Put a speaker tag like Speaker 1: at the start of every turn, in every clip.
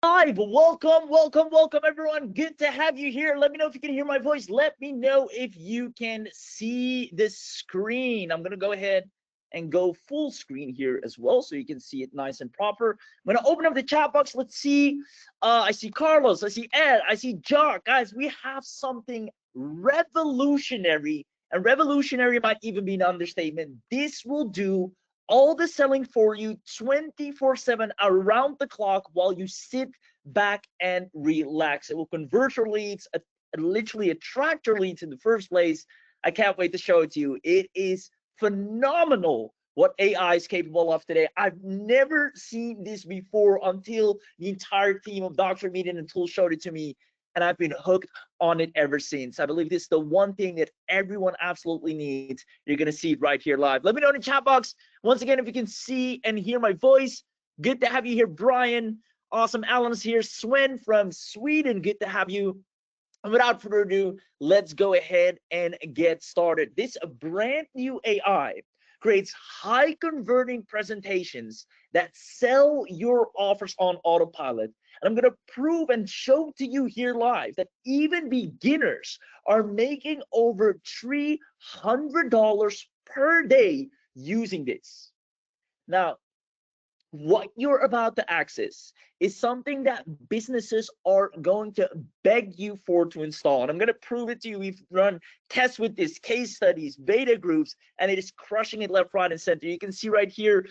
Speaker 1: Live. Welcome, everyone. Good to have you here. Let me know if you can hear my voice. Let me know if you can see the screen. I'm gonna go ahead and go full screen here as well, so you can see it nice and proper. I'm gonna open up the chat box. Let's see. I see Carlos. I see Ed. I see Jock. Guys, we have something revolutionary, and revolutionary might even be an understatement. This will do all the selling for you 24/7 around the clock while you sit back and relax. It will convert your leads, literally attract your leads in the first place. I can't wait to show it to you. It is phenomenal what AI is capable of today. I've never seen this before until the entire team of Dr. Meeting and Tools showed it to me, and I've been hooked on it ever since. I believe this is the one thing that everyone absolutely needs. You're gonna see it right here live. Let me know in the chat box once again if you can see and hear my voice. Good to have you here, Brian. Awesome. Alan's here. Sven from Sweden. Good to have you. And without further ado, let's go ahead and get started. This brand new AI creates high converting presentations that sell your offers on autopilot. And I'm going to prove and show to you here live that even beginners are making over $300 per day using this. Now, what you're about to access is something that businesses are going to beg you for to install. And I'm going to prove it to you. We've run tests with this, case studies, beta groups, and it is crushing it left, right, and center. You can see right here,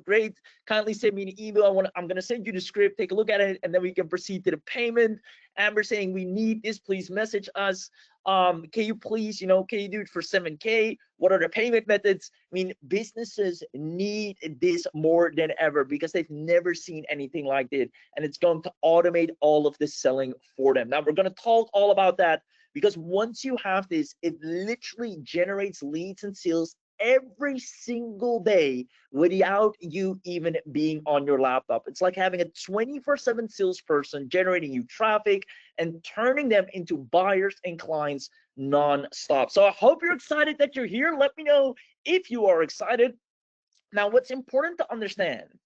Speaker 1: great. Kindly send me an email. I'm going to send you the script. Take a look at it, and then we can proceed to the payment. Amber saying, we need this. Please message us. Can you please, can you do it for 7K? What are the payment methods? I mean, businesses need this more than ever because they've never seen anything like it, and it's going to automate all of the selling for them. Now, we're going to talk all about that because once you have this, it literally generates leads and sales every single day without you even being on your laptop. It's like having a 24/7 salesperson generating you traffic and turning them into buyers and clients non-stop. So I hope you're excited that you're here. Let me know if you are excited. Now, what's important to understand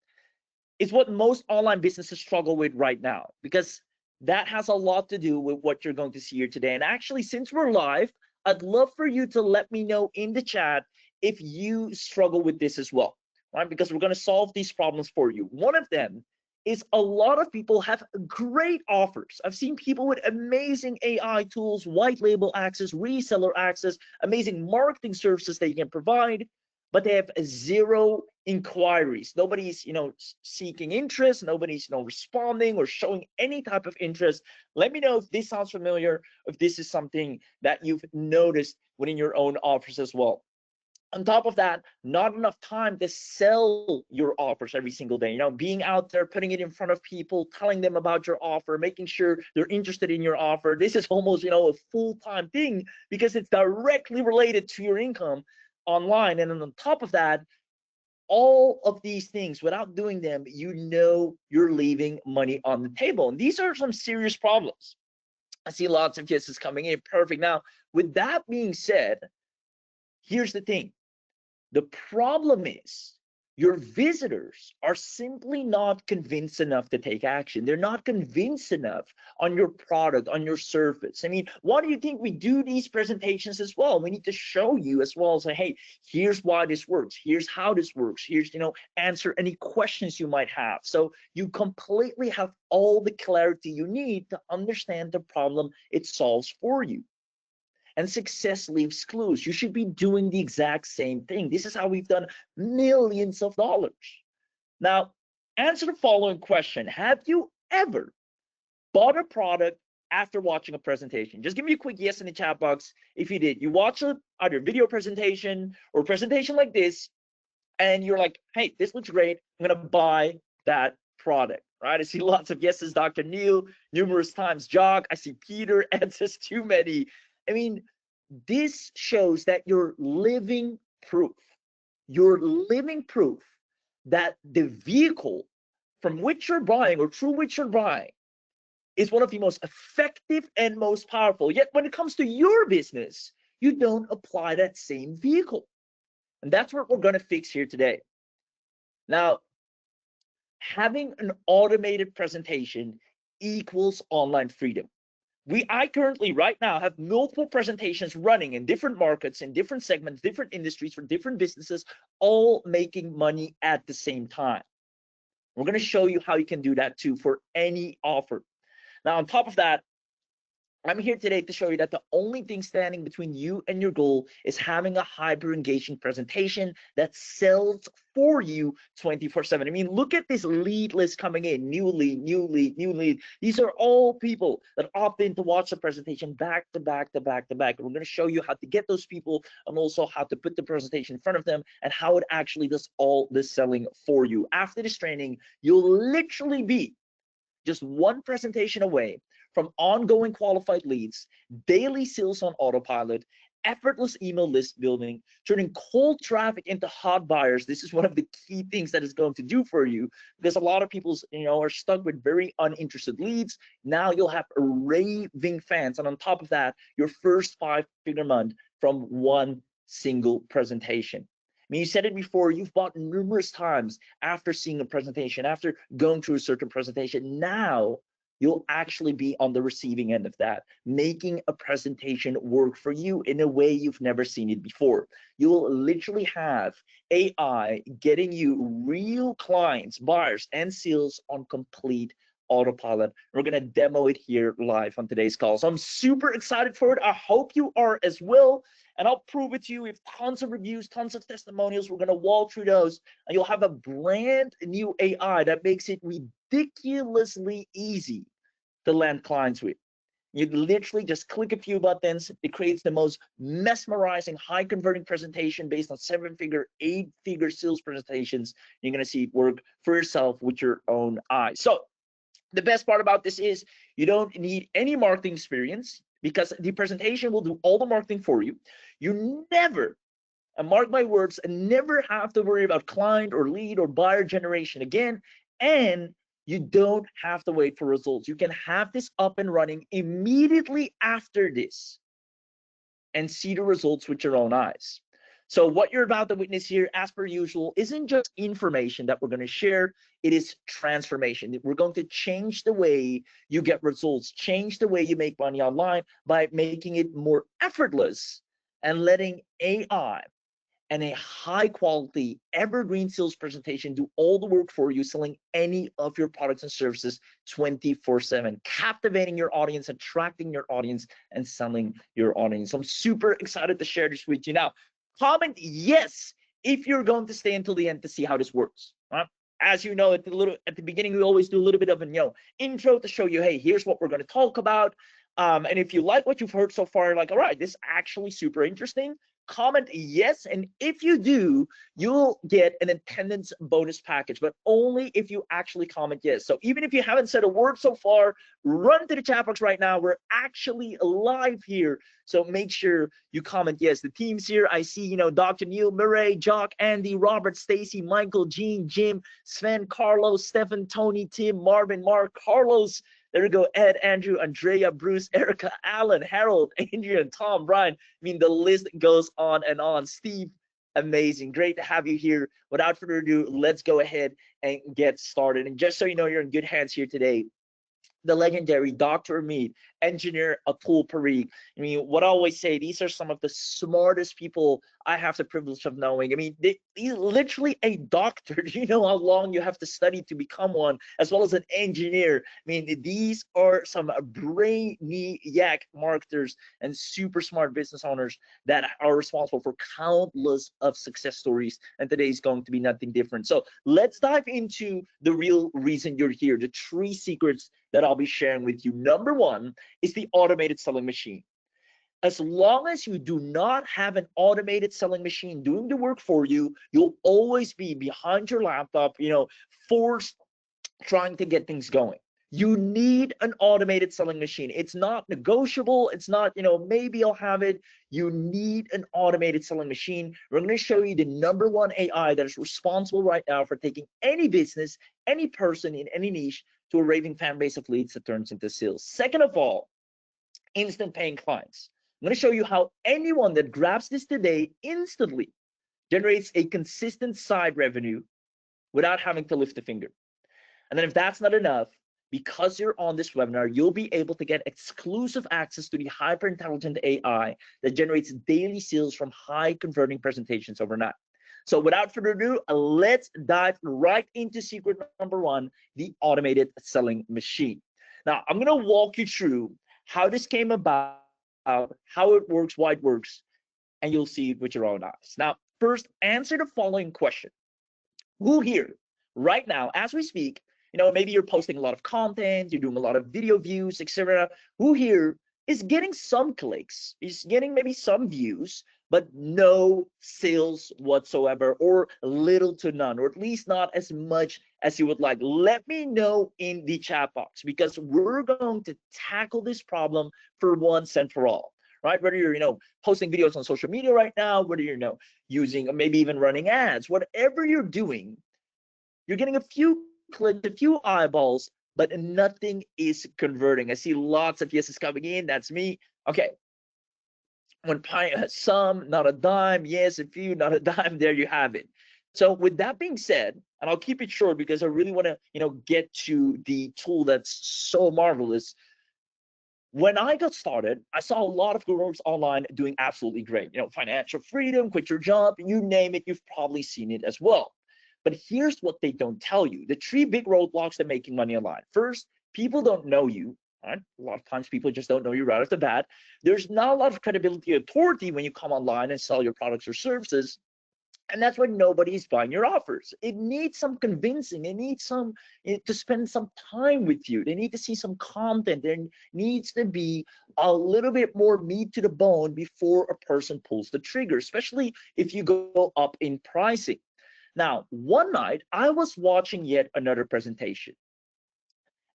Speaker 1: is what most online businesses struggle with right now, because that has a lot to do with what you're going to see here today. And actually, since we're live, I'd love for you to let me know in the chat if you struggle with this as well, right? Because we're going to solve these problems for you. One of them is a lot of people have great offers. I've seen people with amazing AI tools, white label access, reseller access, amazing marketing services they can provide, but they have zero inquiries. Nobody's, seeking interest. Nobody's, responding or showing any type of interest. Let me know if this sounds familiar, if this is something that you've noticed within your own offers as well. On top of that, not enough time to sell your offers every single day. Being out there, putting it in front of people, telling them about your offer, making sure they're interested in your offer. This is almost, a full-time thing because it's directly related to your income online. And then on top of that, all of these things, without doing them, you're leaving money on the table. And these are some serious problems. I see lots of yeses coming in. Perfect. Now, with that being said, here's the thing. The problem is your visitors are simply not convinced enough to take action. They're not convinced enough on your product, on your service. I mean, why do you think we do these presentations as well? We need to show you as well, say, hey, here's why this works. Here's how this works. Here's, answer any questions you might have. So you completely have all the clarity you need to understand the problem it solves for you. And success leaves clues. You should be doing the exact same thing. This is how we've done millions of dollars. Now, answer the following question. Have you ever bought a product after watching a presentation? Just give me a quick yes in the chat box if you did. You watch either video presentation or a presentation like this, and you're like, hey, this looks great. I'm going to buy that product, right? I see lots of yeses, Dr. Neil, numerous times. Jock, I see Peter, Ed says too many. I mean, this shows that you're living proof. You're living proof that the vehicle from which you're buying or through which you're buying is one of the most effective and most powerful. Yet when it comes to your business, you don't apply that same vehicle. And that's what we're going to fix here today. Now, having an automated presentation equals online freedom. I currently right now have multiple presentations running in different markets, in different segments, different industries for different businesses, all making money at the same time. We're going to show you how you can do that too for any offer. Now, on top of that, I'm here today to show you that the only thing standing between you and your goal is having a hyper engaging presentation that sells for you 24/7. I mean, look at this lead list coming in, new lead, new lead, new lead. These are all people that opt in to watch the presentation back to back to back to back. We're going to show you how to get those people and also how to put the presentation in front of them and how it actually does all this selling for you. After this training, you'll literally be just one presentation away from ongoing qualified leads, daily sales on autopilot, effortless email list building, turning cold traffic into hot buyers. This is one of the key things that is going to do for you, because a lot of people, are stuck with very uninterested leads. Now you'll have raving fans, and on top of that, your first 5-figure month from one single presentation. I mean, you said it before, you've bought numerous times after seeing a presentation, after going through a certain presentation. Now you'll actually be on the receiving end of that, making a presentation work for you in a way you've never seen it before. You'll literally have AI getting you real clients, buyers, and sales on complete autopilot. We're going to demo it here live on today's call. So I'm super excited for it. I hope you are as well. And I'll prove it to you. We have tons of reviews, tons of testimonials. We're going to walk through those, and you'll have a brand new AI that makes it ridiculously easy to land clients with. You literally just click a few buttons. It creates the most mesmerizing, high converting presentation based on 7-figure, 8-figure sales presentations. You're going to see it work for yourself with your own eyes. So the best part about this is you don't need any marketing experience, because the presentation will do all the marketing for you. You never, and mark my words, never have to worry about client or lead or buyer generation again. And you don't have to wait for results. You can have this up and running immediately after this and see the results with your own eyes. So what you're about to witness here, as per usual, isn't just information that we're going to share. It is transformation. We're going to change the way you get results, change the way you make money online by making it more effortless and letting AI and a high quality evergreen sales presentation do all the work for you, selling any of your products and services 24/7, captivating your audience, attracting your audience, and selling your audience. So I'm super excited to share this with you. Now, comment yes if you're going to stay until the end to see how this works. Right? As you know, at the beginning, we always do a little bit of an intro to show you, hey, here's what we're going to talk about. And if you like what you've heard so far, like, all right, this is actually super interesting, comment yes. And if you do, you'll get an attendance bonus package, but only if you actually comment yes. So even if you haven't said a word so far, run to the chat box right now. We're actually live here, so make sure you comment yes. The team's here. I see, Dr. Neil, Murray, Jock, Andy, Robert, Stacy, Michael, Gene, Jim, Sven, Carlos, Stefan, Tony, Tim, Marvin, Mark, Carlos. There we go. Ed, Andrew, Andrea, Bruce, Erica, Alan, Harold, Adrian, Tom, Brian. I mean, the list goes on and on. Steve, amazing. Great to have you here. Without further ado, let's go ahead and get started. And just so you know, you're in good hands here today. The legendary Dr. Mead, engineer Atul Parikh. I mean, what I always say, these are some of the smartest people I have the privilege of knowing. I mean, he's literally a doctor. Do you know how long you have to study to become one, as well as an engineer? I mean, these are some brainiac marketers and super smart business owners that are responsible for countless of success stories. And today is going to be nothing different. So let's dive into the real reason you're here, the 3 secrets that I'll be sharing with you. Number 1 is the automated selling machine. As long as you do not have an automated selling machine doing the work for you, you'll always be behind your laptop, forced trying to get things going. You need an automated selling machine. It's not negotiable. It's not, maybe I'll have it. You need an automated selling machine. We're going to show you the number 1 AI that is responsible right now for taking any business, any person in any niche to a raving fan base of leads that turns into sales. Second of all, instant paying clients. I'm going to show you how anyone that grabs this today instantly generates a consistent side revenue without having to lift a finger. And then if that's not enough, because you're on this webinar, you'll be able to get exclusive access to the hyper intelligent AI that generates daily sales from high converting presentations overnight. So without further ado, let's dive right into secret number one, the automated selling machine. Now, I'm going to walk you through how this came about, how it works, why it works, and you'll see it with your own eyes. Now, first, answer the following question. Who here right now, as we speak, maybe you're posting a lot of content, you're doing a lot of video views, etc. Who here is getting some clicks, is getting maybe some views, but no sales whatsoever, or little to none, or at least not as much as you would like? Let me know in the chat box, because we're going to tackle this problem for once and for all. Right? Whether you're, posting videos on social media right now, whether you're, using, or maybe even running ads, whatever you're doing, you're getting a few clicks, a few eyeballs, but nothing is converting. I see lots of yeses coming in. That's me. Okay. One pint, some, not a dime. Yes, a few, not a dime. There you have it. So with that being said, and I'll keep it short because I really want to, get to the tool that's so marvelous. When I got started, I saw a lot of gurus online doing absolutely great. Financial freedom, quit your job, you name it, you've probably seen it as well. But here's what they don't tell you. The three big roadblocks to making money online. First, people don't know you. Right? A lot of times people just don't know you right off the bat. There's not a lot of credibility or authority when you come online and sell your products or services. And that's why nobody's buying your offers. It needs some convincing. It needs to spend some time with you. They need to see some content. There needs to be a little bit more meat to the bone before a person pulls the trigger, especially if you go up in pricing. Now, one night I was watching yet another presentation,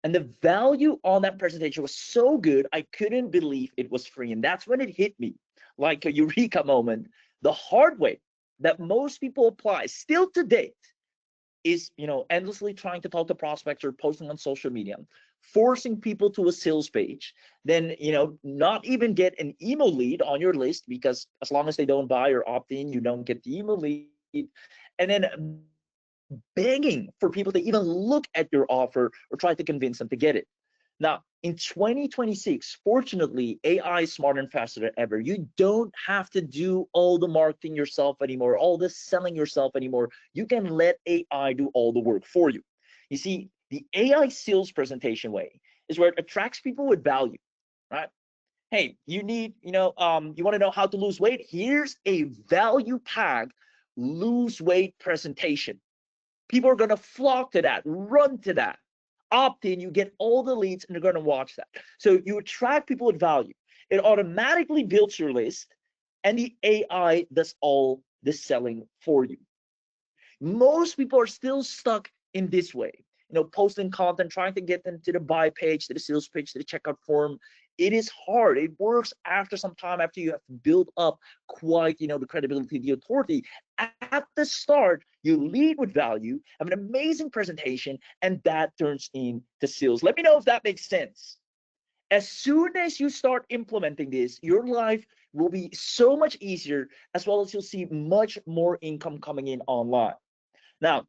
Speaker 1: and the value on that presentation was so good, I couldn't believe it was free. And that's when it hit me like a eureka moment. The hard way that most people apply still to date is, endlessly trying to talk to prospects or posting on social media, forcing people to a sales page, then, not even get an email lead on your list, because as long as they don't buy or opt in, you don't get the email lead. And then begging for people to even look at your offer or try to convince them to get it. Now, in 2026, fortunately, AI is smarter and faster than ever. You don't have to do all the marketing yourself anymore, all the selling yourself anymore. You can let AI do all the work for you. You see, the AI sales presentation way is where it attracts people with value, right? Hey, you need, you want to know how to lose weight? Here's a value-packed lose weight presentation. People are going to flock to that, run to that, opt in, you get all the leads, and they're going to watch that. So you attract people with value. It automatically builds your list, and the AI does all the selling for you. Most people are still stuck in this way, posting content, trying to get them to the buy page, to the sales page, to the checkout form. It is hard. It works after some time, after you have built up quite, the credibility, the authority. At the start, you lead with value, have an amazing presentation, and that turns into sales. Let me know if that makes sense. As soon as you start implementing this, your life will be so much easier, as well as you'll see much more income coming in online. Now,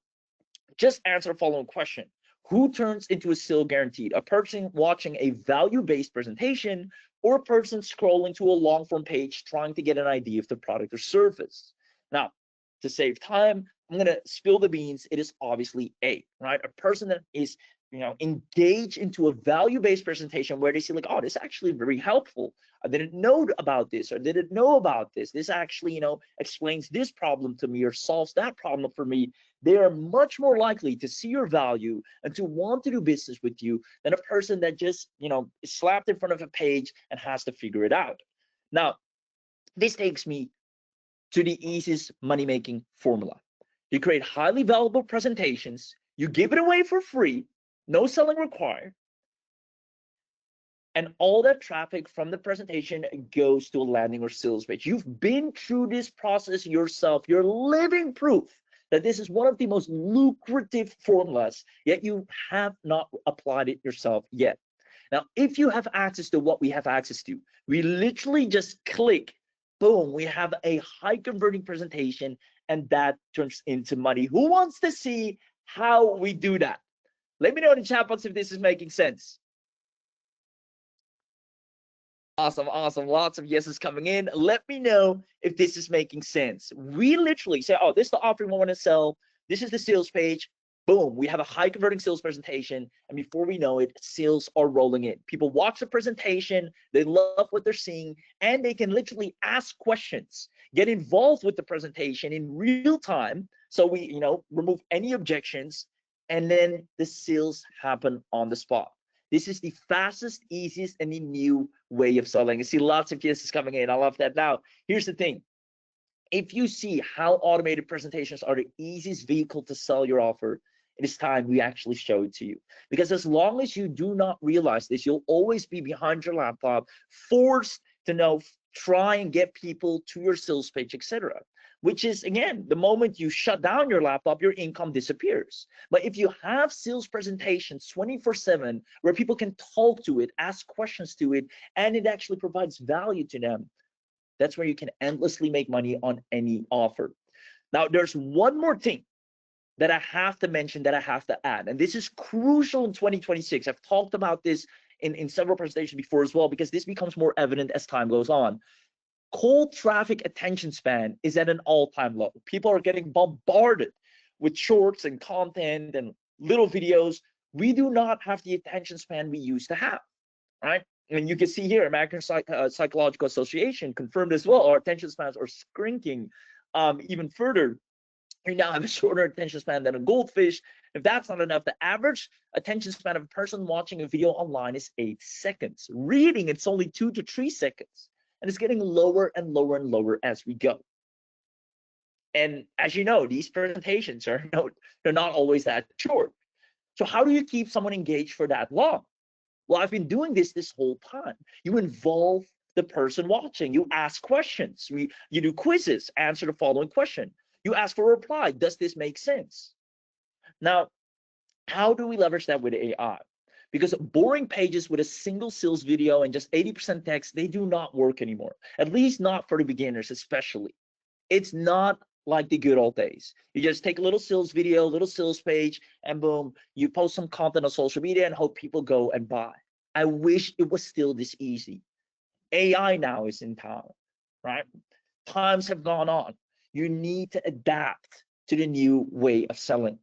Speaker 1: just answer the following question. Who turns into a sale guaranteed? A person watching a value-based presentation, or a person scrolling to a long-form page trying to get an idea of the product or service? Now, to save time, I'm going to spill the beans. It is obviously A, right? A person that is, engaged into a value-based presentation where they see like, oh, this is actually very helpful. I didn't know about this, or didn't know about this. This actually, explains this problem to me or solves that problem for me. They are much more likely to see your value and to want to do business with you than a person that just, is slapped in front of a page and has to figure it out. Now, this takes me to the easiest money-making formula. You create highly valuable presentations, you give it away for free, no selling required, and all that traffic from the presentation goes to a landing or sales page. You've been through this process yourself. You're living proof that this is one of the most lucrative formulas, yet you have not applied it yourself yet. Now, if you have access to what we have access to, we literally just click, boom, we have a high converting presentation, and that turns into money. Who wants to see how we do that? Let me know in the chat box if this is making sense. Awesome, awesome. Lots of yeses coming in. Let me know if this is making sense. We literally say, oh, this is the offering we want to sell. This is the sales page. Boom, we have a high converting sales presentation. And before we know it, sales are rolling in. People watch the presentation, they love what they're seeing, and they can literally ask questions, get involved with the presentation in real time. So we, remove any objections, and then the sales happen on the spot. This is the fastest, easiest, and the new way of selling. I see lots of yeses coming in. I love that. Now, here's the thing. If you see how automated presentations are the easiest vehicle to sell your offer, it is time we actually show it to you. Because as long as you do not realize this, you'll always be behind your laptop, forced to try and get people to your sales page, etc. Which is, again, the moment you shut down your laptop, your income disappears. But if you have sales presentations 24/7 where people can talk to it, ask questions to it, and it actually provides value to them, that's where you can endlessly make money on any offer. Now, there's one more thing that I have to mention, that I have to add, and this is crucial in 2026. I've talked about this in several presentations before as well, because this becomes more evident as time goes on. Cold traffic attention span is at an all-time low. People are getting bombarded with shorts and content and little videos. We do not have the attention span we used to have, right? And you can see here, American Psychological Association confirmed as well, our attention spans are shrinking even further. You now have a shorter attention span than a goldfish. If that's not enough, the average attention span of a person watching a video online is 8 seconds. Reading, it's only 2 to 3 seconds. And it's getting lower and lower and lower as we go. And as you know, these presentations they're not always that short. So how do you keep someone engaged for that long? Well, I've been doing this whole time. You involve the person watching. You ask questions. You do quizzes. Answer the following question. You ask for a reply. Does this make sense? Now, how do we leverage that with AI? Because boring pages with a single sales video and just 80% text, they do not work anymore. At least not for the beginners, especially. It's not like the good old days. You just take a little sales video, little sales page, and boom, you post some content on social media and hope people go and buy. I wish it was still this easy. AI now is in town, right? Times have gone on. You need to adapt to the new way of selling.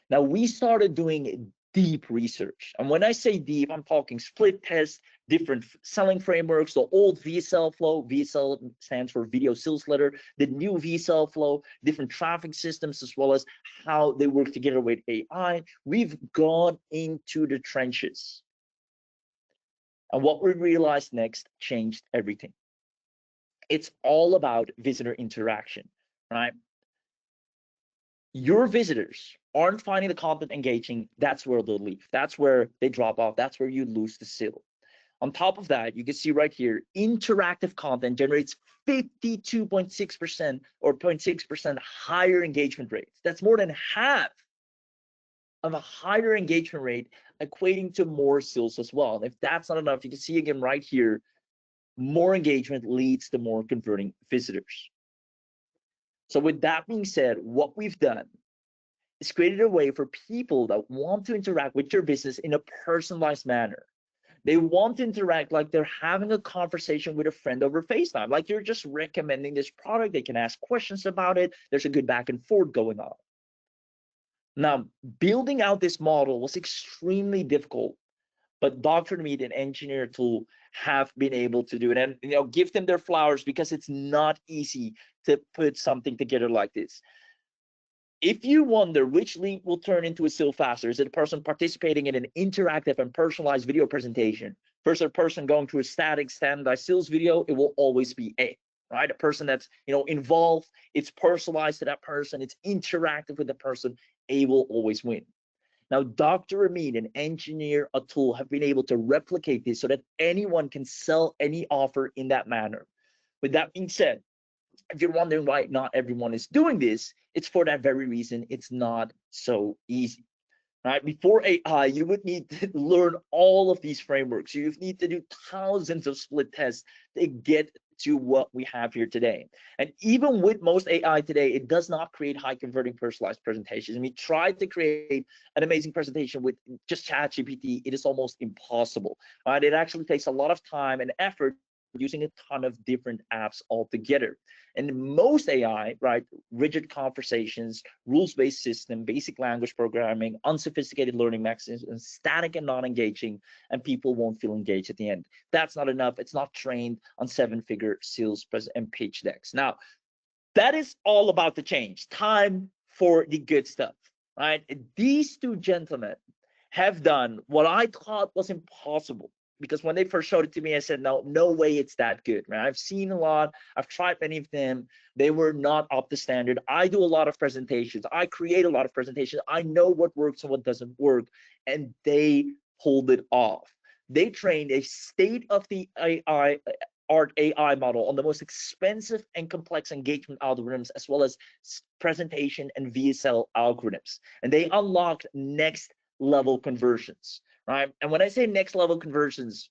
Speaker 1: Now, we started doing deep research. And when I say deep, I'm talking split tests, different selling frameworks, the old VSL flow. VSL stands for video sales letter, the new VSL flow, different traffic systems, as well as how they work together with AI. We've gone into the trenches. And what we realized next changed everything. It's all about visitor interaction, right? Your visitors aren't finding the content engaging, that's where they'll leave. That's where they drop off. That's where you lose the sale. On top of that, you can see right here, interactive content generates 52.6% or 0.6% higher engagement rates. That's more than half of a higher engagement rate, equating to more sales as well. And if that's not enough, you can see again right here, more engagement leads to more converting visitors. So with that being said, what we've done is created a way for people that want to interact with your business in a personalized manner. They want to interact like they're having a conversation with a friend over FaceTime, like you're just recommending this product. They can ask questions about it. There's a good back and forth going on. Now, building out this model was extremely difficult, but Dr. Meet and Engineer Tool have been able to do it, and give them their flowers, because it's not easy to put something together like this. If you wonder which lead will turn into a sale faster, is it a person participating in an interactive and personalized video presentation versus a person going through a static standardized sales video, it will always be A, right? A person that's involved, it's personalized to that person, it's interactive with the person, A will always win. Now, Dr. Amit and Engineer a Tool have been able to replicate this so that anyone can sell any offer in that manner. With that being said, if you're wondering why not everyone is doing this, it's for that very reason. It's not so easy. Right? Before AI, you would need to learn all of these frameworks. You need to do thousands of split tests to get to what we have here today. And even with most AI today, it does not create high converting personalized presentations. I mean, try to create an amazing presentation with just ChatGPT, it is almost impossible, right? It actually takes a lot of time and effort using a ton of different apps altogether. And most AI, right, rigid conversations, rules-based system, basic language programming, unsophisticated learning mechanisms, and static and non-engaging, and people won't feel engaged at the end. That's not enough. It's not trained on seven-figure sales and pitch decks. Now, that is all about the change. Time for the good stuff, right? These two gentlemen have done what I thought was impossible, because when they first showed it to me, I said, no way it's that good, right? I've seen a lot, I've tried many of them. They were not up to standard. I do a lot of presentations. I create a lot of presentations. I know what works and what doesn't work, and they pulled it off. They trained a state-of-the-art AI model on the most expensive and complex engagement algorithms, as well as presentation and VSL algorithms. And they unlocked next level conversions, right? And when I say next level conversions,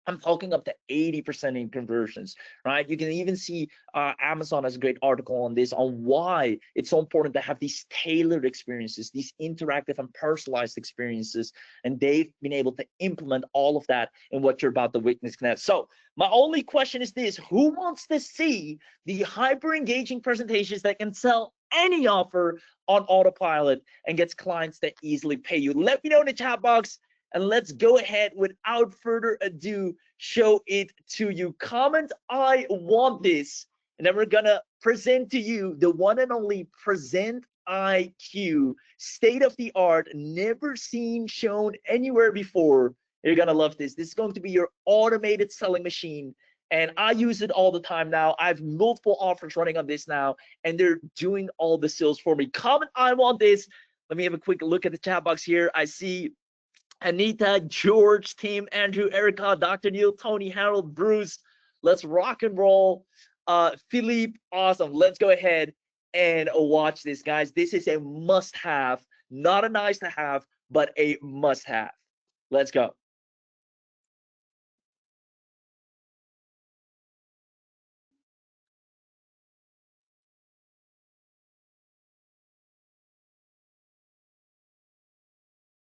Speaker 1: I'm talking up to 80% in conversions, right? You can even see Amazon has a great article on this, on why it's so important to have these tailored experiences, these interactive and personalized experiences, and they've been able to implement all of that in what you're about to witness next. So my only question is this: who wants to see the hyper engaging presentations that can sell any offer on autopilot and gets clients that easily pay you? Let me know in the chat box, and let's go ahead, without further ado, show it to you. Comment "I want this," and then we're gonna present to you the one and only Prezent IQ, state-of-the-art, never seen, shown anywhere before. You're gonna love this. This is going to be your automated selling machine, and I use it all the time now. I have multiple offers running on this now, and they're doing all the sales for me. Comment "I want this." Let me have a quick look at the chat box here. I see Anita, George, Tim, Andrew, Erica, Dr. Neil, Tony, Harold, Bruce. Let's rock and roll. Philippe, awesome. Let's go ahead and watch this, guys. This is a must-have, not a nice-to-have, but a must-have. Let's go.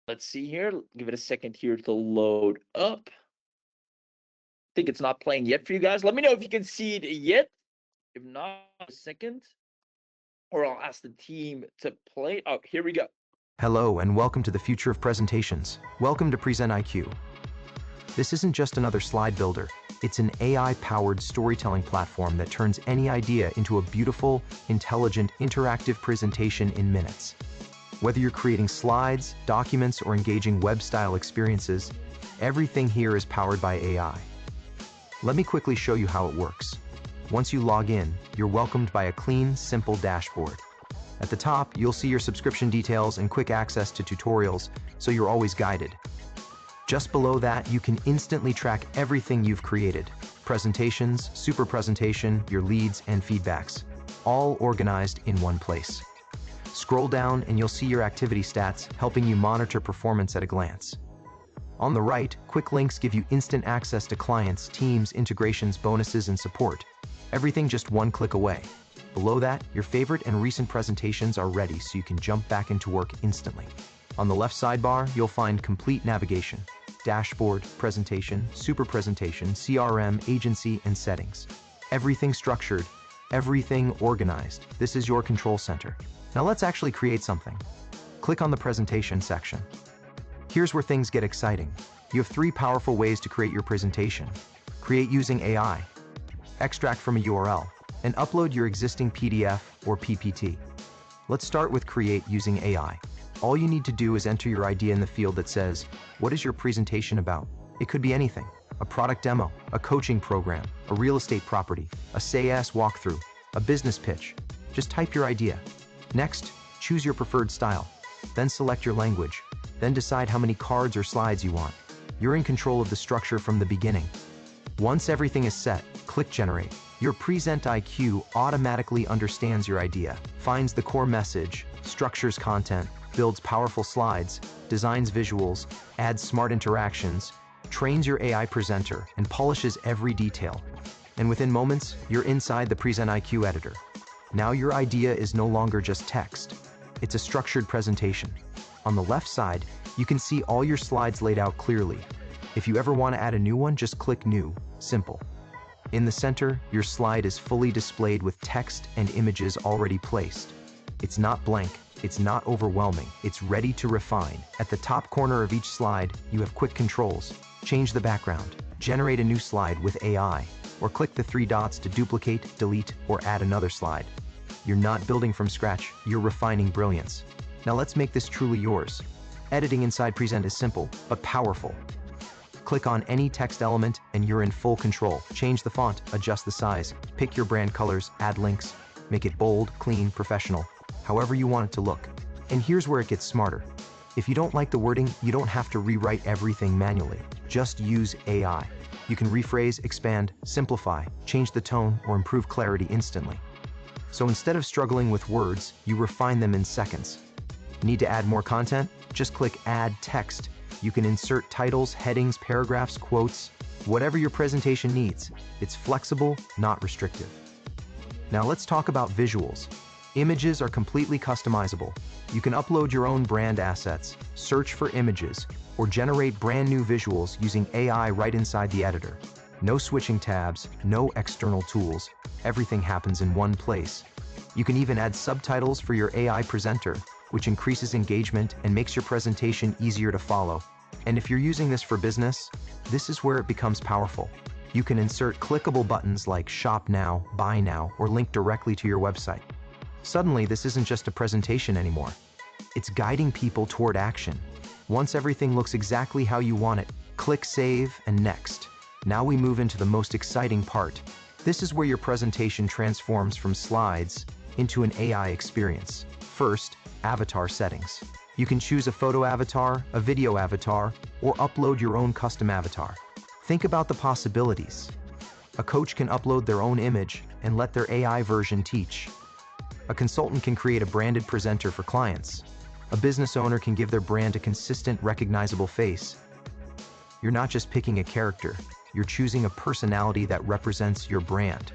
Speaker 1: Let's see here. Give it a second here to load up. I think it's not playing yet for you guys. Let me know if you can see it yet. If not, a second, or I'll ask the team to play. Oh, here we go.
Speaker 2: Hello and welcome to the future of presentations. Welcome to Prezent IQ. This isn't just another slide builder. It's an AI-powered storytelling platform that turns any idea into a beautiful, intelligent, interactive presentation in minutes. Whether you're creating slides, documents, or engaging web-style experiences, everything here is powered by AI. Let me quickly show you how it works. Once you log in, you're welcomed by a clean, simple dashboard. At the top, you'll see your subscription details and quick access to tutorials, so you're always guided. Just below that, you can instantly track everything you've created: presentations, super presentation, your leads, and feedbacks, all organized in one place. Scroll down and you'll see your activity stats, helping you monitor performance at a glance. On the right, quick links give you instant access to clients, teams, integrations, bonuses, and support. Everything just one click away. Below that, your favorite and recent presentations are ready, so you can jump back into work instantly. On the left sidebar, you'll find complete navigation: dashboard, presentation, super presentation, CRM, agency, and settings. Everything structured, everything organized. This is your control center. Now let's actually create something. Click on the presentation section. Here's where things get exciting. You have 3 powerful ways to create your presentation. Create using AI, extract from a URL, and upload your existing PDF or PPT. Let's start with create using AI. All you need to do is enter your idea in the field that says, what is your presentation about? It could be anything: a product demo, a coaching program, a real estate property, a SaaS walkthrough, a business pitch. Just type your idea. Next, choose your preferred style. Then select your language. Then decide how many cards or slides you want. You're in control of the structure from the beginning. Once everything is set, click Generate. Your Prezent IQ automatically understands your idea, finds the core message, structures content, builds powerful slides, designs visuals, adds smart interactions, trains your AI presenter, and polishes every detail. And within moments, you're inside the Prezent IQ editor. Now your idea is no longer just text. It's a structured presentation. On the left side, you can see all your slides laid out clearly. If you ever want to add a new one, just click New. Simple. In the center, your slide is fully displayed with text and images already placed. It's not blank, it's not overwhelming, it's ready to refine. At the top corner of each slide, you have quick controls. Change the background, generate a new slide with AI, or click the 3 dots to duplicate, delete, or add another slide. You're not building from scratch, you're refining brilliance. Now let's make this truly yours. Editing inside Prezent is simple, but powerful. Click on any text element and you're in full control. Change the font, adjust the size, pick your brand colors, add links, make it bold, clean, professional, however you want it to look. And here's where it gets smarter. If you don't like the wording, you don't have to rewrite everything manually. Just use AI. You can rephrase, expand, simplify, change the tone, or improve clarity instantly. So instead of struggling with words, you refine them in seconds. Need to add more content? Just click Add Text. You can insert titles, headings, paragraphs, quotes, whatever your presentation needs. It's flexible, not restrictive. Now let's talk about visuals. Images are completely customizable. You can upload your own brand assets, search for images, or generate brand new visuals using AI right inside the editor. No switching tabs, no external tools. Everything happens in one place. You can even add subtitles for your AI presenter, which increases engagement and makes your presentation easier to follow. And if you're using this for business, this is where it becomes powerful. You can insert clickable buttons like Shop Now, Buy Now, or link directly to your website. Suddenly, this isn't just a presentation anymore. It's guiding people toward action. Once everything looks exactly how you want it, click Save and Next. Now we move into the most exciting part. This is where your presentation transforms from slides into an AI experience. First, avatar settings. You can choose a photo avatar, a video avatar, or upload your own custom avatar. Think about the possibilities. A coach can upload their own image and let their AI version teach. A consultant can create a branded presenter for clients. A business owner can give their brand a consistent, recognizable face. You're not just picking a character, you're choosing a personality that represents your brand.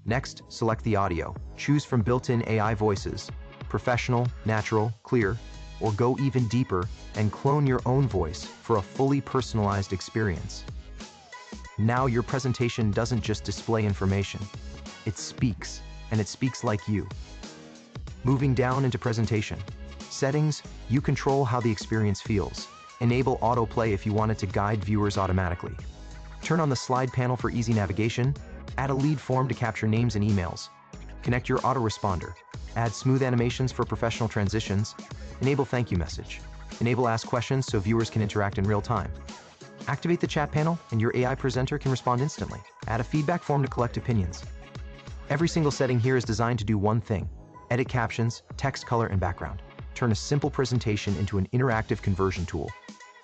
Speaker 2: Next, select the audio. Choose from built-in AI voices, professional, natural, clear, or go even deeper and clone your own voice for a fully personalized experience. Now your presentation doesn't just display information, it speaks, and it speaks like you. Moving down into presentation. Settings, you control how the experience feels. Enable autoplay if you want it to guide viewers automatically. Turn on the slide panel for easy navigation. Add a lead form to capture names and emails. Connect your autoresponder. Add smooth animations for professional transitions. Enable thank you message. Enable ask questions so viewers can interact in real time. Activate the chat panel and your AI presenter can respond instantly. Add a feedback form to collect opinions. Every single setting here is designed to do one thing: edit captions, text, color, and background. Turn a simple presentation into an interactive conversion tool.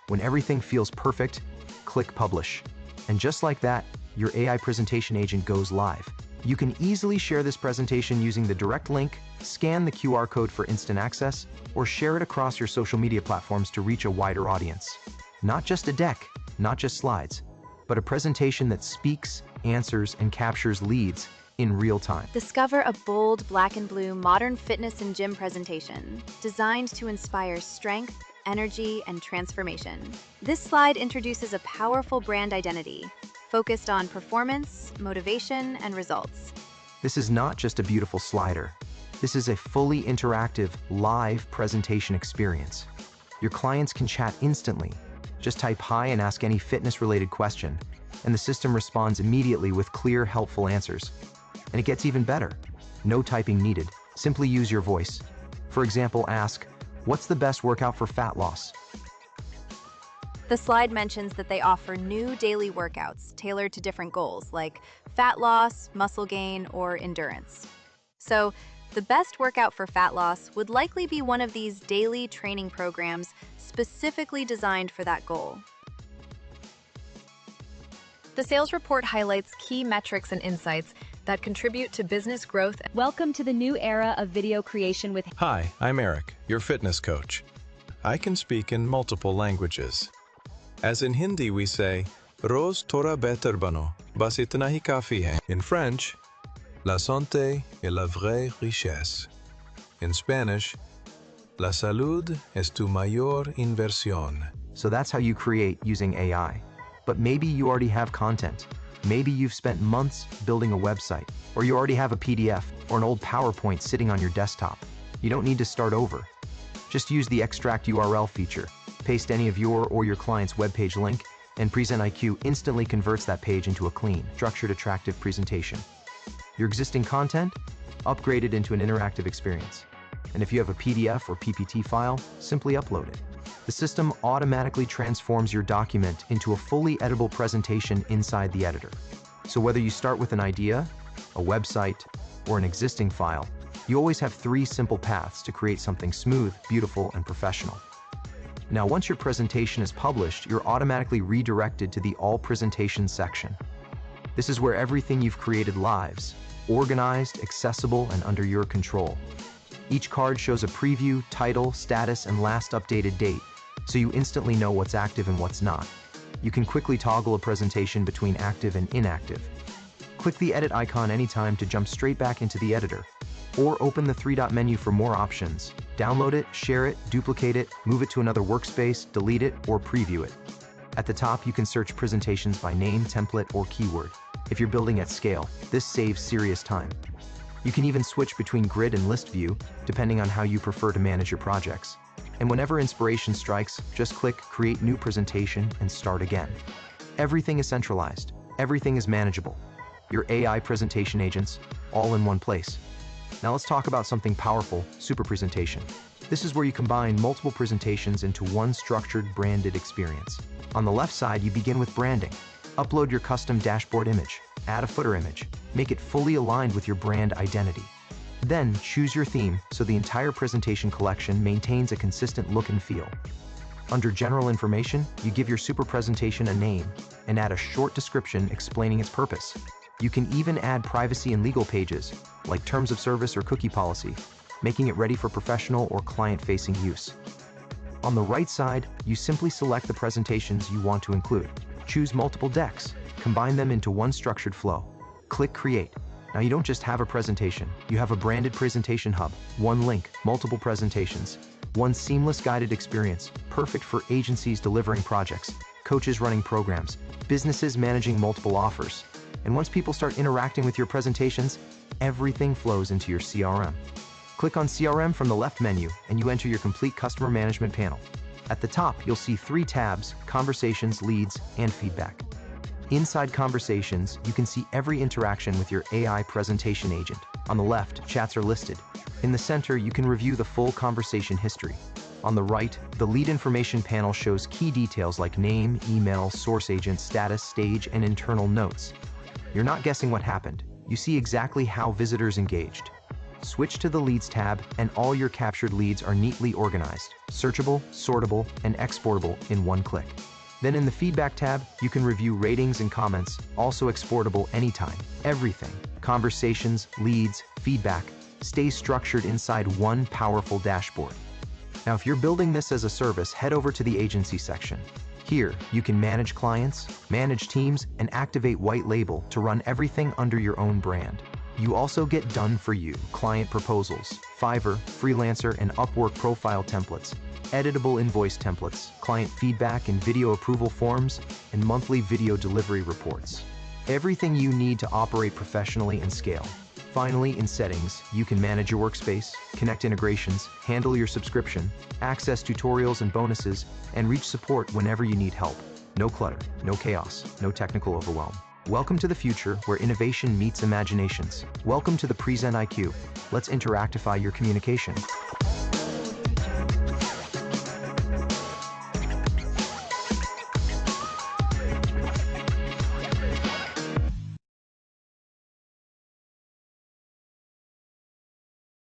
Speaker 2: When everything feels perfect, click Publish. And just like that, your AI presentation agent goes live. You can easily share this presentation using the direct link, scan the QR code for instant access, or share it across your social media platforms to reach a wider audience. Not just a deck, not just slides, but a presentation that speaks, answers, and captures leads in real time.
Speaker 3: Discover a bold black and blue modern fitness and gym presentation designed to inspire strength, energy, and transformation. This slide introduces a powerful brand identity focused on performance, motivation, and results.
Speaker 2: This is not just a beautiful slider. This is a fully interactive, live presentation experience. Your clients can chat instantly. Just type hi and ask any fitness-related question, and the system responds immediately with clear, helpful answers. And it gets even better. No typing needed. Simply use your voice. For example, ask, "What's the best workout for fat loss?"
Speaker 3: The slide mentions that they offer new daily workouts tailored to different goals like fat loss, muscle gain, or endurance. So, the best workout for fat loss would likely be one of these daily training programs specifically designed for that goal.
Speaker 4: The sales report highlights key metrics and insights that contribute to business growth.
Speaker 5: Welcome to the new era of video creation with
Speaker 6: Hi, I'm Eric, your fitness coach. I can speak in multiple languages. As in Hindi we say, रोज थोड़ा बेहतर बनो, बस इतना ही काफी है. In French, la santé est la vraie richesse. In Spanish, la salud es tu mayor inversión.
Speaker 2: So that's how you create using AI. But maybe you already have content. Maybe you've spent months building a website, or you already have a PDF or an old PowerPoint sitting on your desktop. You don't need to start over. Just use the extract URL feature. Paste any of your or your client's webpage link, and Prezent IQ instantly converts that page into a clean, structured, attractive presentation. Your existing content? Upgrade it into an interactive experience. And if you have a PDF or PPT file, simply upload it. The system automatically transforms your document into a fully editable presentation inside the editor. So whether you start with an idea, a website, or an existing file, you always have 3 simple paths to create something smooth, beautiful, and professional. Now, once your presentation is published, you're automatically redirected to the All Presentations section. This is where everything you've created lives, organized, accessible, and under your control. Each card shows a preview, title, status, and last updated date, so you instantly know what's active and what's not. You can quickly toggle a presentation between active and inactive. Click the edit icon anytime to jump straight back into the editor, or open the 3-dot menu for more options. Download it, share it, duplicate it, move it to another workspace, delete it, or preview it. At the top, you can search presentations by name, template, or keyword. If you're building at scale, this saves serious time. You can even switch between grid and list view, depending on how you prefer to manage your projects. And whenever inspiration strikes, just click Create New Presentation and start again. Everything is centralized. Everything is manageable. Your AI presentation agents, all in one place. Now let's talk about something powerful, Super Presentation. This is where you combine multiple presentations into one structured, branded experience. On the left side, you begin with branding. Upload your custom dashboard image, add a footer image, make it fully aligned with your brand identity. Then choose your theme so the entire presentation collection maintains a consistent look and feel. Under General Information, you give your super presentation a name and add a short description explaining its purpose. You can even add privacy and legal pages, like terms of service or cookie policy, making it ready for professional or client-facing use. On the right side, you simply select the presentations you want to include. Choose multiple decks, combine them into one structured flow. Click Create. Now you don't just have a presentation, you have a branded presentation hub, one link, multiple presentations, one seamless guided experience, perfect for agencies delivering projects, coaches running programs, businesses managing multiple offers. And once people start interacting with your presentations, everything flows into your CRM. Click on CRM from the left menu and you enter your complete customer management panel. At the top, you'll see 3 tabs: Conversations, Leads, and Feedback. Inside Conversations, you can see every interaction with your AI presentation agent. On the left, chats are listed. In the center, you can review the full conversation history. On the right, the Lead Information panel shows key details like name, email, source agent, status, stage, and internal notes. You're not guessing what happened. You see exactly how visitors engaged. Switch to the Leads tab, and all your captured leads are neatly organized, searchable, sortable, and exportable in one click. Then in the Feedback tab, you can review ratings and comments, also exportable anytime. Everything, conversations, leads, feedback, stays structured inside one powerful dashboard. Now, if you're building this as a service, head over to the Agency section. Here, you can manage clients, manage teams, and activate white label to run everything under your own brand. You also get done for you client proposals, Fiverr, Freelancer, and Upwork profile templates, editable invoice templates, client feedback and video approval forms, and monthly video delivery reports. Everything you need to operate professionally and scale. Finally, in Settings, you can manage your workspace, connect integrations, handle your subscription, access tutorials and bonuses, and reach support whenever you need help. No clutter, no chaos, no technical overwhelm. Welcome to the future where innovation meets imaginations. Welcome to the Prezent IQ. Let's interactify your communication.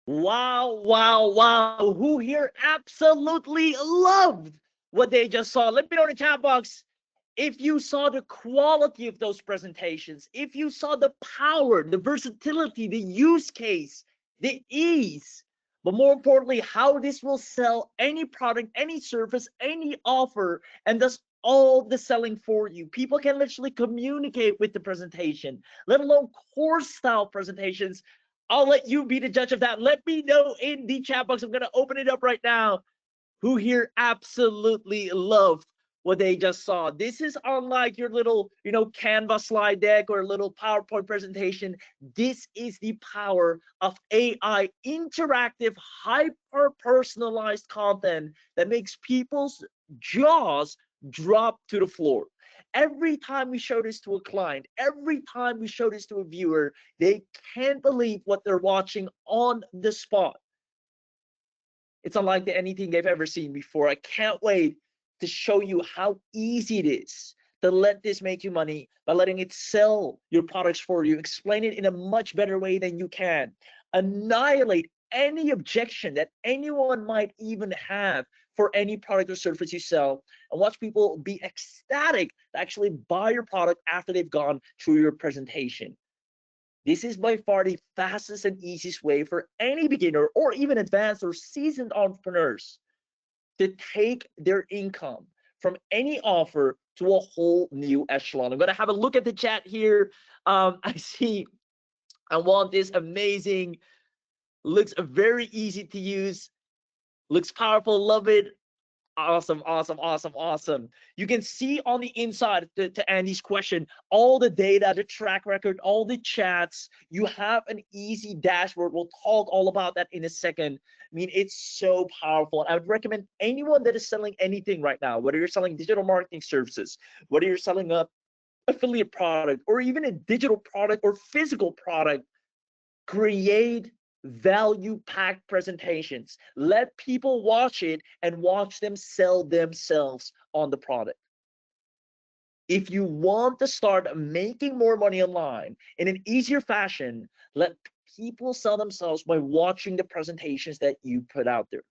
Speaker 1: Wow, wow, wow. Who here absolutely loved what they just saw? Let me know in the chat box if you saw the quality of those presentations, if you saw the power, the versatility, the use case, the ease, but more importantly, how this will sell any product, any service, any offer, and thus all the selling for you. People can literally communicate with the presentation, let alone course style presentations. I'll let you be the judge of that. Let me know in the chat box. I'm going to open it up right now. Who here absolutely loved what they just saw? This is unlike your little, Canva slide deck or a little PowerPoint presentation. This is the power of AI, interactive, hyper personalized content that makes people's jaws drop to the floor. Every time we show this to a client, every time we show this to a viewer, they can't believe what they're watching on the spot. It's unlike anything they've ever seen before. I can't wait to show you how easy it is to let this make you money by letting it sell your products for you. Explain it in a much better way than you can. Annihilate any objection that anyone might even have for any product or service you sell, and watch people be ecstatic to actually buy your product after they've gone through your presentation. This is by far the fastest and easiest way for any beginner or even advanced or seasoned entrepreneurs to take their income from any offer to a whole new echelon. I'm going to have a look at the chat here. I see I want this amazing, looks very easy to use, looks powerful, love it. Awesome, awesome, awesome, awesome. You can see on the inside, to Andy's question, all the data, the track record, all the chats. You have an easy dashboard. We'll talk all about that in a second. I mean, it's so powerful. I would recommend anyone that is selling anything right now, whether you're selling digital marketing services, whether you're selling a affiliate product, or even a digital product or physical product, create value-packed presentations. Let people watch it and watch them sell themselves on the product. If you want to start making more money online in an easier fashion, let people sell themselves by watching the presentations that you put out there.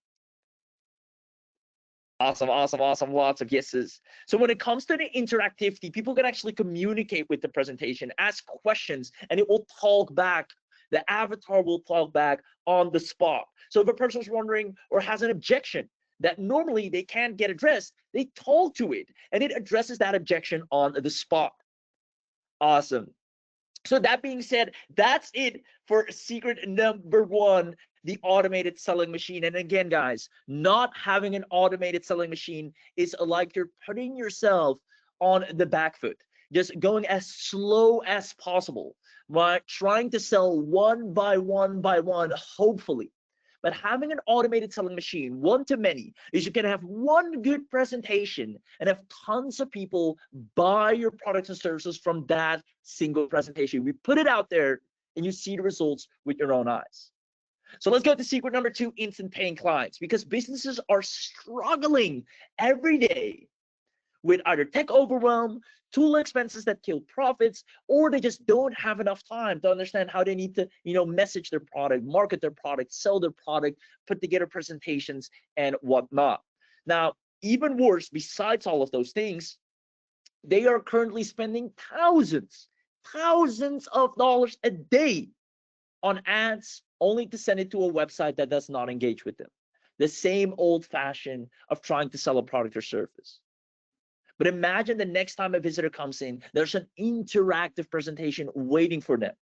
Speaker 1: Awesome, awesome, awesome. Lots of yeses. So when it comes to the interactivity, people can actually communicate with the presentation, ask questions, and it will talk back. The avatar will talk back on the spot. So if a person's wondering or has an objection that normally they can't get addressed, they talk to it and it addresses that objection on the spot. Awesome. So that being said, that's it for secret number one, the automated selling machine. And again, guys, not having an automated selling machine is like you're putting yourself on the back foot, just going as slow as possible, right? Trying to sell one by one, hopefully. But having an automated selling machine, one to many, is you can have one good presentation and have tons of people buy your products and services from that single presentation. We put it out there and you see the results with your own eyes. So let's go to secret number two, instant paying clients, because businesses are struggling every day with either tech overwhelm, tool expenses that kill profits, or they just don't have enough time to understand how they need to, message their product, market their product, sell their product, put together presentations and whatnot. Now, even worse, besides all of those things, they are currently spending thousands of dollars a day on ads only to send it to a website that does not engage with them. The same old fashioned of trying to sell a product or service. But imagine the next time a visitor comes in, there's an interactive presentation waiting for them,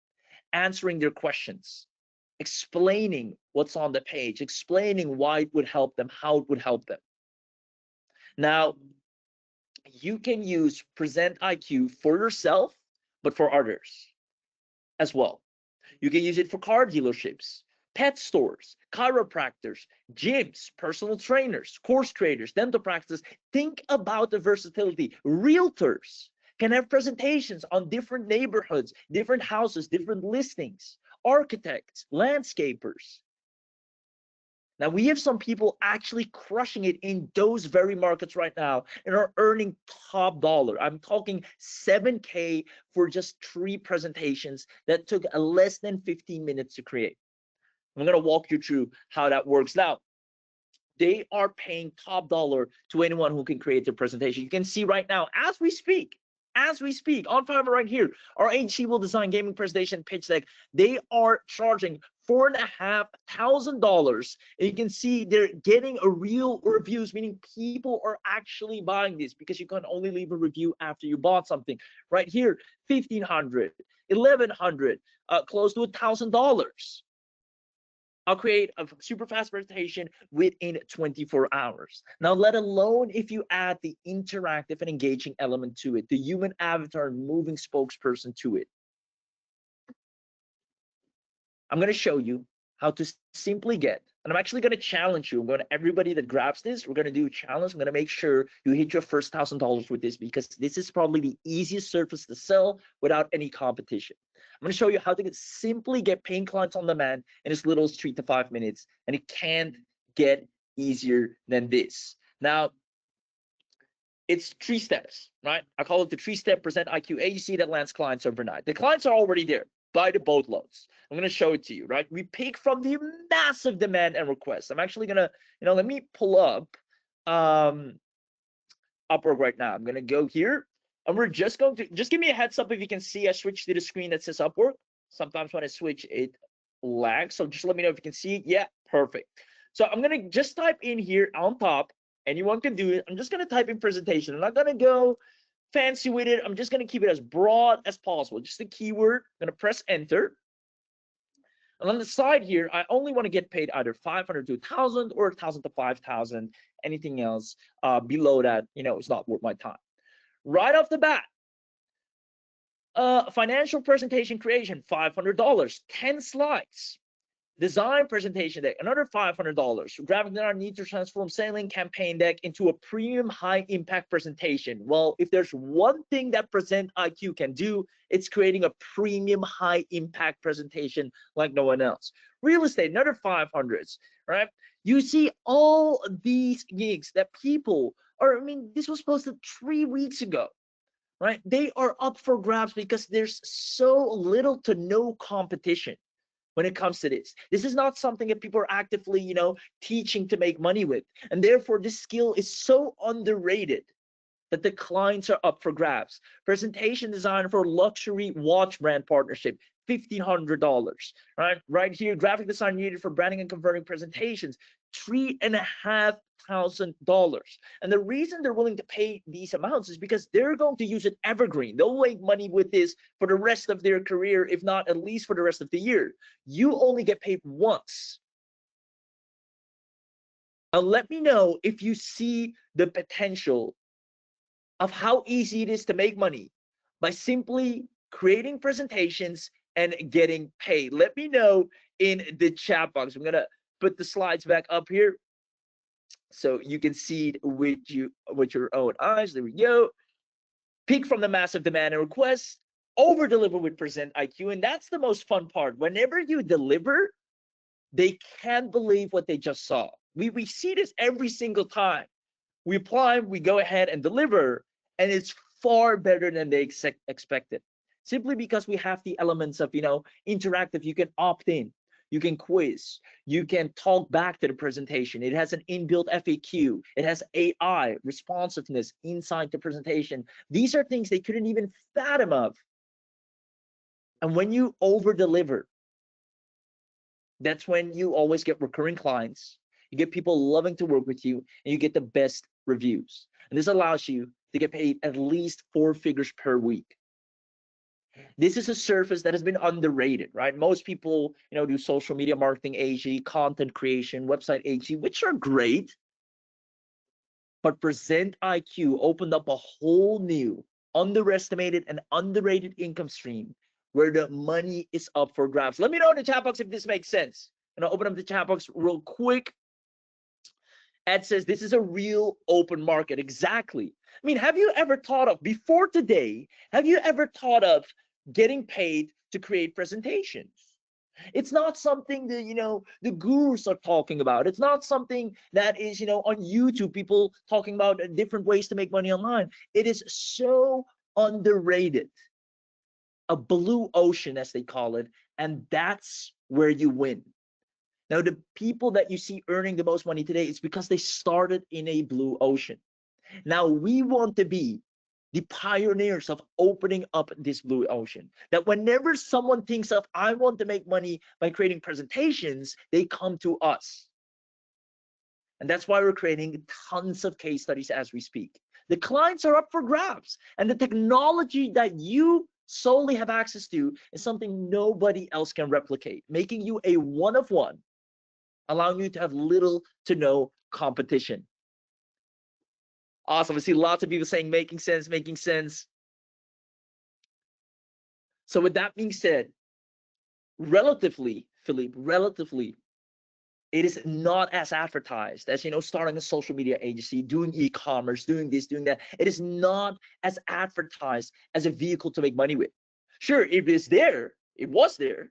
Speaker 1: answering their questions, explaining what's on the page, explaining why it would help them, how it would help them. Now, you can use Prezent IQ for yourself, but for others as well. You can use it for car dealerships, pet stores, chiropractors, gyms, personal trainers, course creators, dental practices. Think about the versatility. Realtors can have presentations on different neighborhoods, different houses, different listings. Architects, landscapers. Now, we have some people actually crushing it in those very markets right now and are earning top dollar. I'm talking 7K for just 3 presentations that took less than 15 minutes to create. I'm going to walk you through how that works. Now, they are paying top dollar to anyone who can create their presentation. You can see right now, as we speak on Fiverr right here, our agency will design gaming presentation pitch deck. They are charging $4,500. And you can see they're getting a real reviews, meaning people are actually buying this, because you can only leave a review after you bought something. Right here, 1,500, 1,100, close to $1,000. I'll create a super fast presentation within 24 hours. Now, let alone if you add the interactive and engaging element to it, the human avatar moving spokesperson to it. I'm going to show you how to simply get, and I'm actually going to challenge you. I'm going to, everybody that grabs this, we're going to do a challenge. I'm going to make sure you hit your first $1,000 with this, because this is probably the easiest surface to sell without any competition. I'm going to show you how to simply get paying clients on demand in as little as 3 to 5 minutes, and it can't get easier than this. Now, it's 3 steps, right? I call it the 3-step Prezent IQ agency that lands clients overnight. The clients are already there by the boatloads. I'm going to show it to you, right? We pick from the massive demand and requests. I'm actually going to, let me pull up Upwork right now. I'm going to go here, and we're just going to, just give me a heads up if you can see I switched to the screen that says Upwork. Sometimes when I switch, it lags. So just let me know if you can see it. Yeah, perfect. So I'm going to just type in here on top. Anyone can do it. I'm just going to type in presentation. I'm not going to go fancy with it. I'm just going to keep it as broad as possible. Just the keyword. I'm going to press enter. And on the side here, I only want to get paid either 500 to 1,000 or 1,000 to 5,000. Anything else below that, it's not worth my time. Right off the bat, financial presentation creation, $500, 10 slides. Design presentation deck, another $500. Graphic design need to transform selling campaign deck into a premium high impact presentation. Well, if there's one thing that Prezent IQ can do, it's creating a premium high impact presentation like no one else. Real estate, another 500s, right? You see all these gigs that people are, this was posted 3 weeks ago, right? They are up for grabs because there's so little to no competition. When it comes to this, this is not something that people are actively, teaching to make money with. And therefore, this skill is so underrated that the clients are up for grabs. Presentation design for luxury watch brand partnership, $1,500, right? Right here, graphic design needed for branding and converting presentations, $3,500. And the reason they're willing to pay these amounts is because they're going to use it evergreen. They'll make money with this for the rest of their career, if not at least for the rest of the year. You only get paid once. Now, let me know if you see the potential of how easy it is to make money by simply creating presentations and getting paid. Let me know in the chat box. I'm gonna put the slides back up here so you can see it with your own eyes. There we go. Pick from the massive demand and requests, over deliver with Prezent IQ, and that's the most fun part. Whenever you deliver, they can't believe what they just saw. We see this every single time. We apply, we go ahead and deliver, and it's far better than they expected. Simply because we have the elements of, interactive. You can opt in, you can quiz, you can talk back to the presentation. It has an inbuilt FAQ. It has AI, responsiveness inside the presentation. These are things they couldn't even fathom of. And when you over deliver, that's when you always get recurring clients. You get people loving to work with you, and you get the best reviews. And this allows you to get paid at least 4 figures per week. This is a surface that has been underrated, right? Most people, do social media marketing AG, content creation, website AG, which are great. But Prezent IQ opened up a whole new, underestimated and underrated income stream where the money is up for grabs. Let me know in the chat box if this makes sense. And I'll open up the chat box real quick. Ed says this is a real open market. Exactly. Have you ever thought of, before today, have you ever thought of getting paid to create presentations? It's not something that, the gurus are talking about. It's not something that is, on YouTube, people talking about different ways to make money online. It is so underrated. A blue ocean, as they call it, and that's where you win. Now, the people that you see earning the most money today is because they started in a blue ocean. Now, we want to be the pioneers of opening up this blue ocean. That whenever someone thinks of, I want to make money by creating presentations, they come to us. And that's why we're creating tons of case studies as we speak. The clients are up for grabs, and the technology that you solely have access to is something nobody else can replicate, making you a one of one, allowing you to have little to no competition. Awesome. I see lots of people saying making sense, making sense. So with that being said, relatively, Philippe, relatively, it is not as advertised as, starting a social media agency, doing e-commerce, doing this, doing that. It is not as advertised as a vehicle to make money with. Sure, it is there. It was there.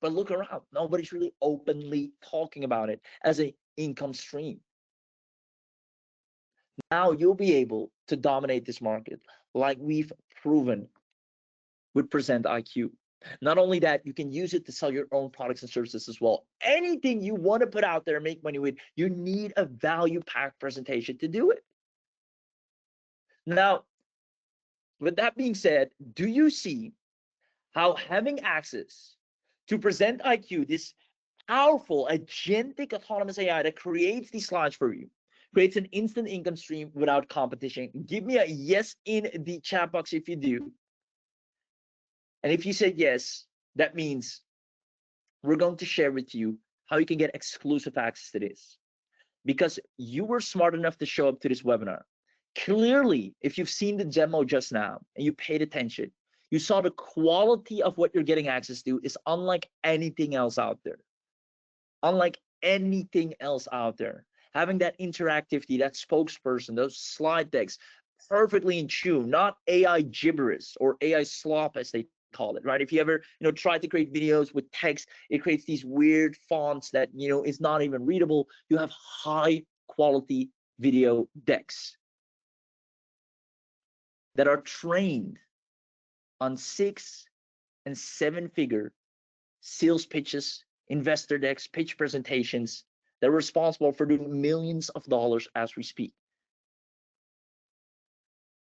Speaker 1: But look around. Nobody's really openly talking about it as an income stream. Now you'll be able to dominate this market like we've proven with Prezent IQ. Not only that, you can use it to sell your own products and services as well. Anything you want to put out there and make money with, you need a value-packed presentation to do it. Now, with that being said, do you see how having access to Prezent IQ, this powerful agentic autonomous AI that creates these slides for you, creates an instant income stream without competition? Give me a yes in the chat box if you do. And if you said yes, that means we're going to share with you how you can get exclusive access to this, because you were smart enough to show up to this webinar. Clearly, if you've seen the demo just now and you paid attention, you saw the quality of what you're getting access to is unlike anything else out there. Unlike anything else out there. Having that interactivity, that spokesperson, those slide decks, perfectly in tune, not AI gibberish or AI slop as they call it, right? If you ever, try to create videos with text, it creates these weird fonts that, is not even readable. You have high quality video decks that are trained on 6- and 7-figure sales pitches, investor decks, pitch presentations that are responsible for doing millions of dollars as we speak.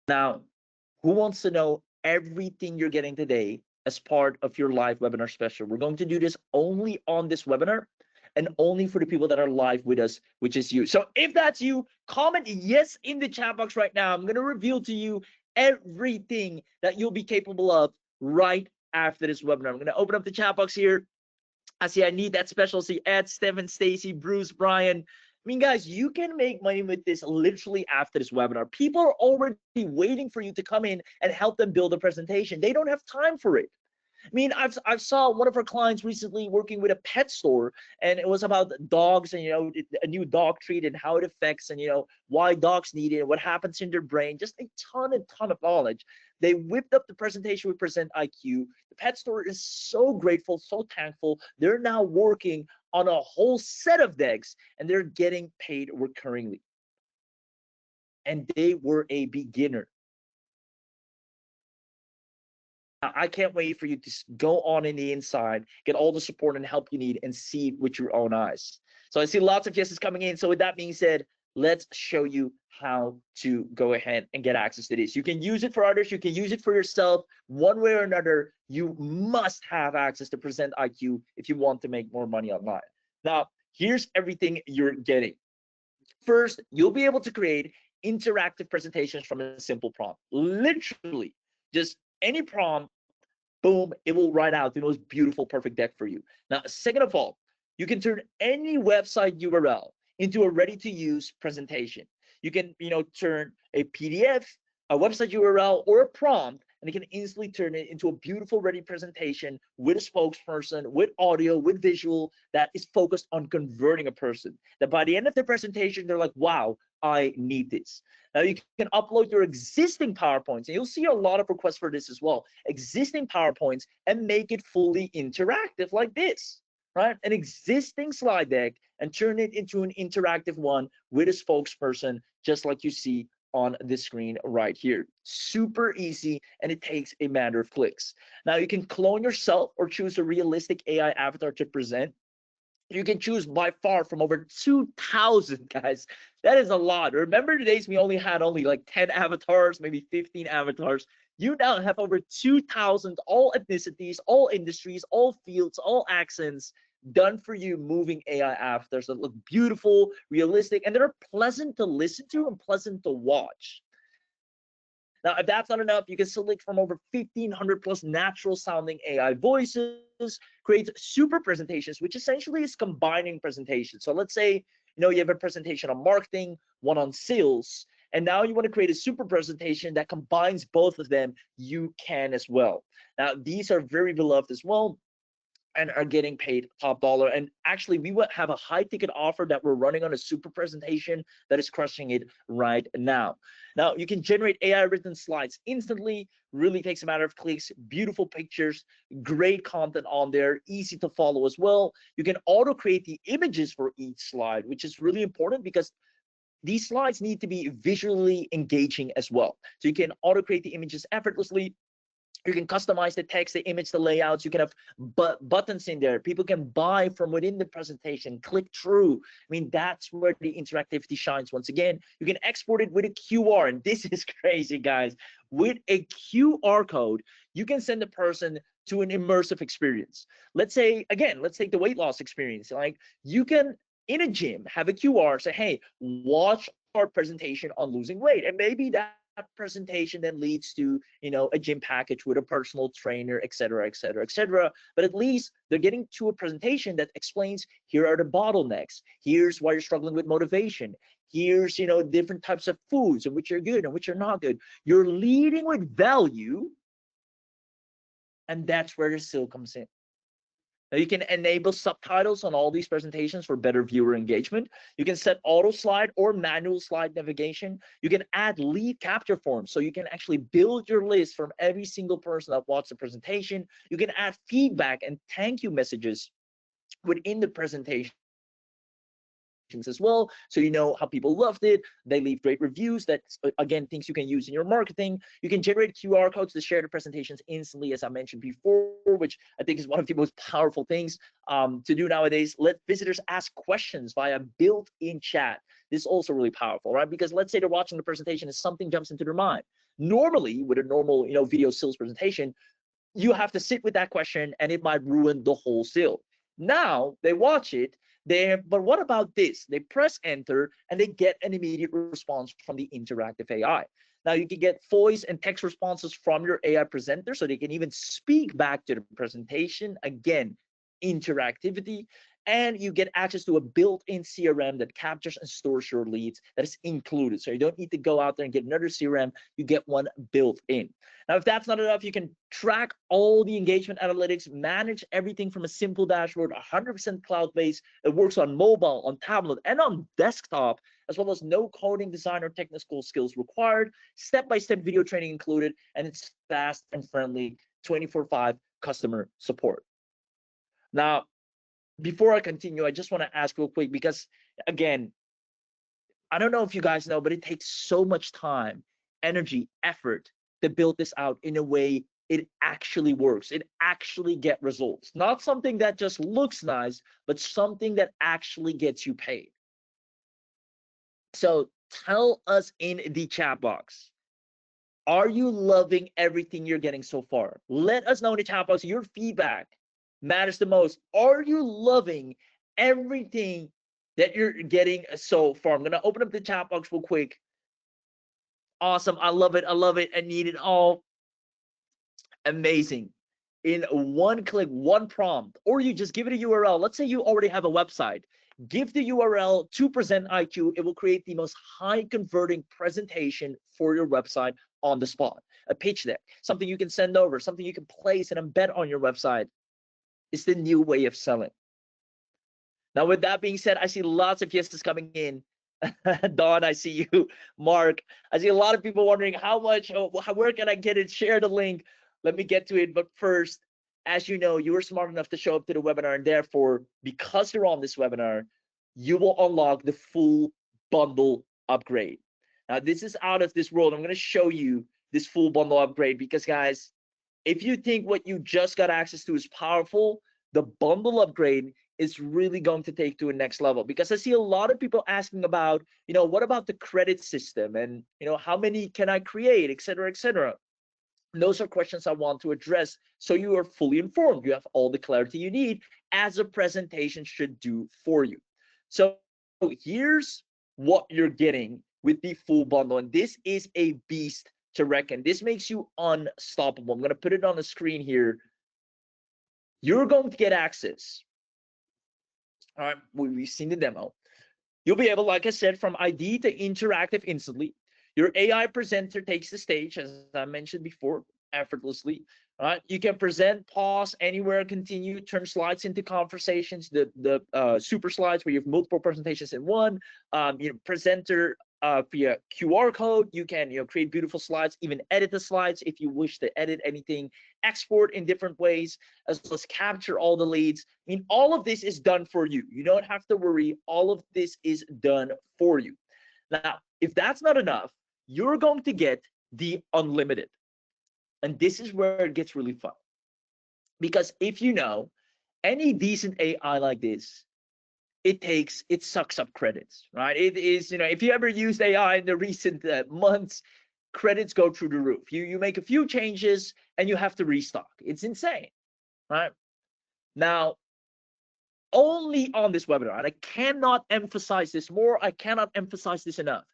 Speaker 1: Now, who wants to know everything you're getting today as part of your live webinar special? We're going to do this only on this webinar and only for the people that are live with us, which is you. So if that's you, comment yes in the chat box right now. I'm going to reveal to you everything that you'll be capable of right after this webinar. I'm going to open up the chat box here. I see I need that special. See Ed, Stephen, Stacy, Bruce, Brian. I mean, guys, you can make money with this literally after this webinar. People are already waiting for you to come in and help them build a presentation. They don't have time for it. I mean, I've saw one of our clients recently working with a pet store, and it was about dogs and, a new dog treat and how it affects and, why dogs need it and what happens in their brain. Just a ton of knowledge. They whipped up the presentation with Prezent IQ. The pet store is so grateful, so thankful. They're now working on a whole set of decks and they're getting paid recurringly. And they were a beginner. I can't wait for you to go on in the inside, get all the support and help you need, and see it with your own eyes. So I see lots of yeses coming in. So with that being said, let's show you how to go ahead and get access to this. You can use it for others. You can use it for yourself. One way or another, you must have access to Prezent IQ if you want to make more money online. Now, here's everything you're getting. First, you'll be able to create interactive presentations from a simple prompt. Literally, just any prompt, boom, it will write out the most beautiful, perfect deck for you. Now, second of all, you can turn any website URL into a ready-to-use presentation. You can, turn a PDF, a website URL, or a prompt, and it can instantly turn it into a beautiful, ready presentation with a spokesperson, with audio, with visual that is focused on converting a person. That by the end of the presentation, they're like, wow, I need this. Now you can upload your existing PowerPoints, and you'll see a lot of requests for this as well. Existing PowerPoints, and make it fully interactive like this, right? An existing slide deck and turn it into an interactive one with a spokesperson, just like you see on the screen right here. Super easy, and it takes a matter of clicks. Now you can clone yourself or choose a realistic AI avatar to present. You can choose by far from over 2,000, guys, That is a lot. Remember the days we only had like 10 avatars, maybe 15 avatars. You now have over 2,000, all ethnicities, all industries, all fields, all accents done for you, moving AI avatars that look beautiful, realistic, and they're pleasant to listen to and pleasant to watch. Now, if that's not enough, you can select from over 1,500 plus natural sounding AI voices, create super presentations, which essentially is combining presentations. So let's say, you have a presentation on marketing, one on sales, and now you want to create a super presentation that combines both of them. You can as well. Now, these are very beloved as well and are getting paid top dollar. And actually, we would have a high ticket offer that we're running on a super presentation that is crushing it right now. Now, you can generate AI written slides instantly, really takes a matter of clicks, beautiful pictures, great content on there, easy to follow as well. You can auto create the images for each slide, which is really important because these slides need to be visually engaging as well. So you can auto create the images effortlessly. You can customize the text, the image, the layouts. You can have buttons in there. People can buy from within the presentation, click through. I mean, that's where the interactivity shines once again. You can export it with a QR, and this is crazy, guys. With a QR code, you can send a person to an immersive experience. Let's say, again, let's take the weight loss experience. Like, you can, in a gym, have a QR, say, hey, watch our presentation on losing weight. And maybe that presentation then leads to a gym package with a personal trainer, etc., etc., etc. But at least they're getting to a presentation that explains, here are the bottlenecks, here's why you're struggling with motivation, here's different types of foods and which are good and which are not good. You're leading with value, and that's where the skill comes in. Now, you can enable subtitles on all these presentations for better viewer engagement. You can set auto slide or manual slide navigation. You can add lead capture forms, so you can actually build your list from every single person that watched the presentation. You can add feedback and thank you messages within the presentation as well, so how people loved it. They leave great reviews. That's again things you can use in your marketing. You can generate QR codes to share the presentations instantly, as I mentioned before, which I think is one of the most powerful things to do nowadays. Let visitors ask questions via built-in chat. This is also really powerful, right? Because let's say they're watching the presentation and something jumps into their mind. Normally, with a normal video sales presentation, you have to sit with that question and it might ruin the whole sale. Now they watch it, but what about this? They press enter and they get an immediate response from the interactive AI. Now you can get voice and text responses from your AI presenter, so they can even speak back to the presentation. Again, interactivity. And you get access to a built-in CRM that captures and stores your leads that is included. So you don't need to go out there and get another CRM. You get one built in. Now, if that's not enough, you can track all the engagement analytics, manage everything from a simple dashboard, 100% cloud-based. It works on mobile, on tablet, and on desktop, as well as no coding, design, or technical skills required, step-by-step video training included, and it's fast and friendly, 24/5 customer support. Now, before I continue, I just want to ask real quick, because again, I don't know if you guys know, but it takes so much time, energy, effort to build this out in a way it actually works. It actually get results. Not something that just looks nice, but something that actually gets you paid. So tell us in the chat box, are you loving everything you're getting so far? Let us know in the chat box. Your feedback matters the most. Are you loving everything that you're getting so far? I'm gonna open up the chat box real quick. Awesome. I love it. I love it. I need it all. Amazing. In one click, one prompt, or you just give it a URL. Let's say you already have a website. Give the URL to Prezent IQ. It will create the most high converting presentation for your website on the spot. A pitch deck, something you can send over, something you can place and embed on your website. It's the new way of selling. Now, with that being said, I see lots of yeses coming in. Dawn, I see you. Mark, I see a lot of people wondering how much, where can I get it? Share the link. Let me get to it. But first, as you know, you were smart enough to show up to the webinar, and therefore, because you're on this webinar, you will unlock the full bundle upgrade. Now, this is out of this world. I'm going to show you this full bundle upgrade because, guys, if you think what you just got access to is powerful, the bundle upgrade is really going to take to a next level, because I see a lot of people asking about, what about the credit system, and how many can I create, etc., etc. Those are questions I want to address, so you are fully informed. You have all the clarity you need, as a presentation should do for you. So here's what you're getting with the full bundle, and this is a beast to reckon. This makes you unstoppable. I'm going to put it on the screen here. You're going to get access. All right, we've seen the demo. You'll be able, like I said, from ID to interactive instantly. Your AI presenter takes the stage, as I mentioned before, effortlessly. All right, you can present, pause, anywhere, continue, turn slides into conversations. The super slides where you have multiple presentations in one. Presenter via QR code. You can create beautiful slides, even edit the slides if you wish to edit anything, export in different ways, as well as capture all the leads. I mean, all of this is done for you. You don't have to worry. All of this is done for you. Now, if that's not enough, you're going to get the unlimited. And this is where it gets really fun. Because if you know, any decent AI like this, it sucks up credits, right? It is, if you ever used AI in the recent months, credits go through the roof. You make a few changes and you have to restock. It's insane, right? Now, only on this webinar, and I cannot emphasize this more, I cannot emphasize this enough.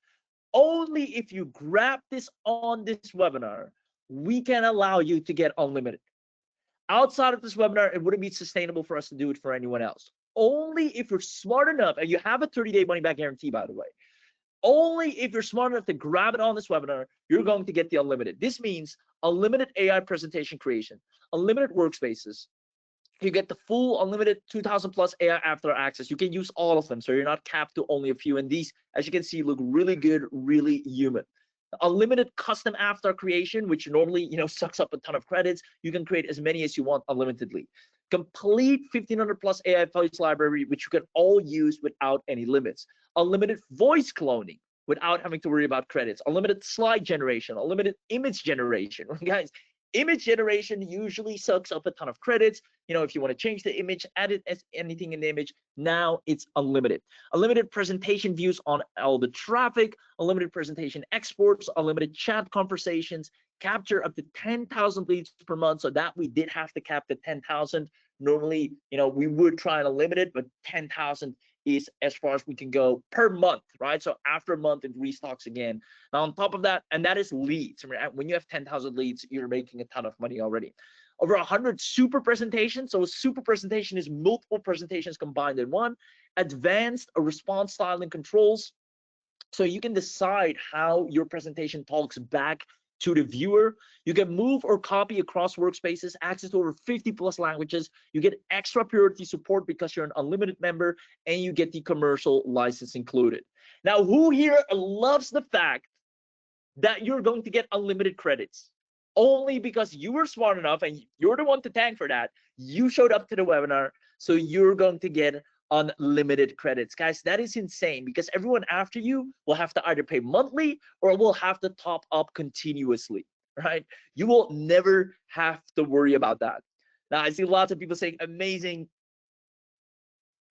Speaker 1: Only if you grab this on this webinar, we can allow you to get unlimited. Outside of this webinar, it wouldn't be sustainable for us to do it for anyone else. Only if you're smart enough, and you have a 30-day money-back guarantee, by the way. Only if you're smart enough to grab it on this webinar, you're going to get the unlimited. This means unlimited AI presentation creation, unlimited workspaces. You get the full unlimited 2,000 plus AI after access. You can use all of them, so you're not capped to only a few. And these, as you can see, look really good, really human. Unlimited custom avatar creation, which normally sucks up a ton of credits. You can create as many as you want unlimitedly. Complete 1,500 plus AI voice library, which you can all use without any limits. Unlimited voice cloning without having to worry about credits. Unlimited slide generation, unlimited image generation. Guys, image generation usually sucks up a ton of credits. If you want to change the image, add it as anything in the image, now it's unlimited. Unlimited presentation views on all the traffic, unlimited presentation exports, unlimited chat conversations, capture up to 10,000 leads per month. So that we did have to cap the 10,000. Normally, we would try and unlimited, but 10,000 is as far as we can go per month, right? So after a month, it restocks again. Now, on top of that, and that is leads. I mean, when you have 10,000 leads, you're making a ton of money already. Over 100 super presentations. So a super presentation is multiple presentations combined in one. Advanced response styling controls. So you can decide how your presentation talks back to the viewer. You can move or copy across workspaces, access to over 50 plus languages. You get extra priority support because you're an unlimited member, and you get the commercial license included. Now, who here loves the fact that you're going to get unlimited credits? Only because you were smart enough, and you're the one to thank for that. You showed up to the webinar, so you're going to get unlimited credits. Guys, that is insane, because everyone after you will have to either pay monthly or will have to top up continuously, right? You will never have to worry about that. Now, I see lots of people saying amazing,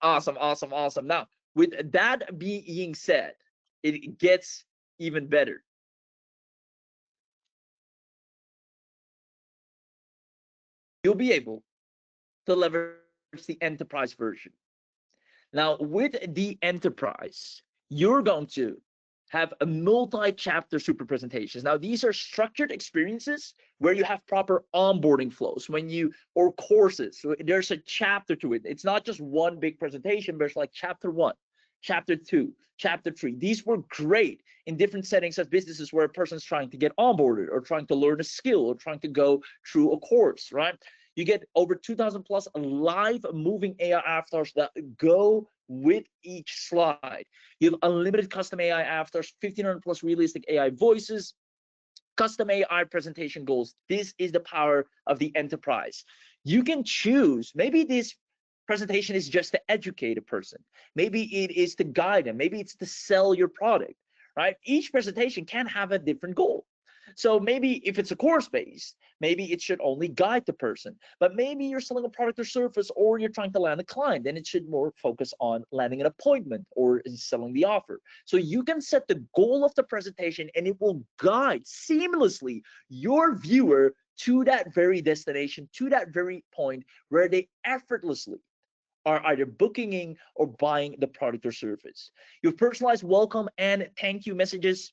Speaker 1: awesome, awesome, awesome. Now, with that being said, it gets even better. You'll be able to leverage the enterprise version. Now, with the enterprise, you're going to have a multi-chapter super presentations. Now, these are structured experiences where you have proper onboarding flows or courses. So there's a chapter to it. It's not just one big presentation, but it's like chapter 1, chapter 2, chapter 3. These were great in different settings of businesses where a person's trying to get onboarded or trying to learn a skill or trying to go through a course, right? You get over 2,000 plus live moving AI avatars that go with each slide. You have unlimited custom AI avatars, 1,500 plus realistic AI voices, custom AI presentation goals. This is the power of the enterprise. You can choose, maybe this presentation is just to educate a person. Maybe it is to guide them. Maybe it's to sell your product, right? Each presentation can have a different goal. So maybe if it's a course based, maybe it should only guide the person. But maybe you're selling a product or service, or you're trying to land a client, then it should more focus on landing an appointment or selling the offer. So you can set the goal of the presentation, and it will guide seamlessly your viewer to that very destination, to that very point where they effortlessly are either booking or buying the product or service. You have personalized welcome and thank you messages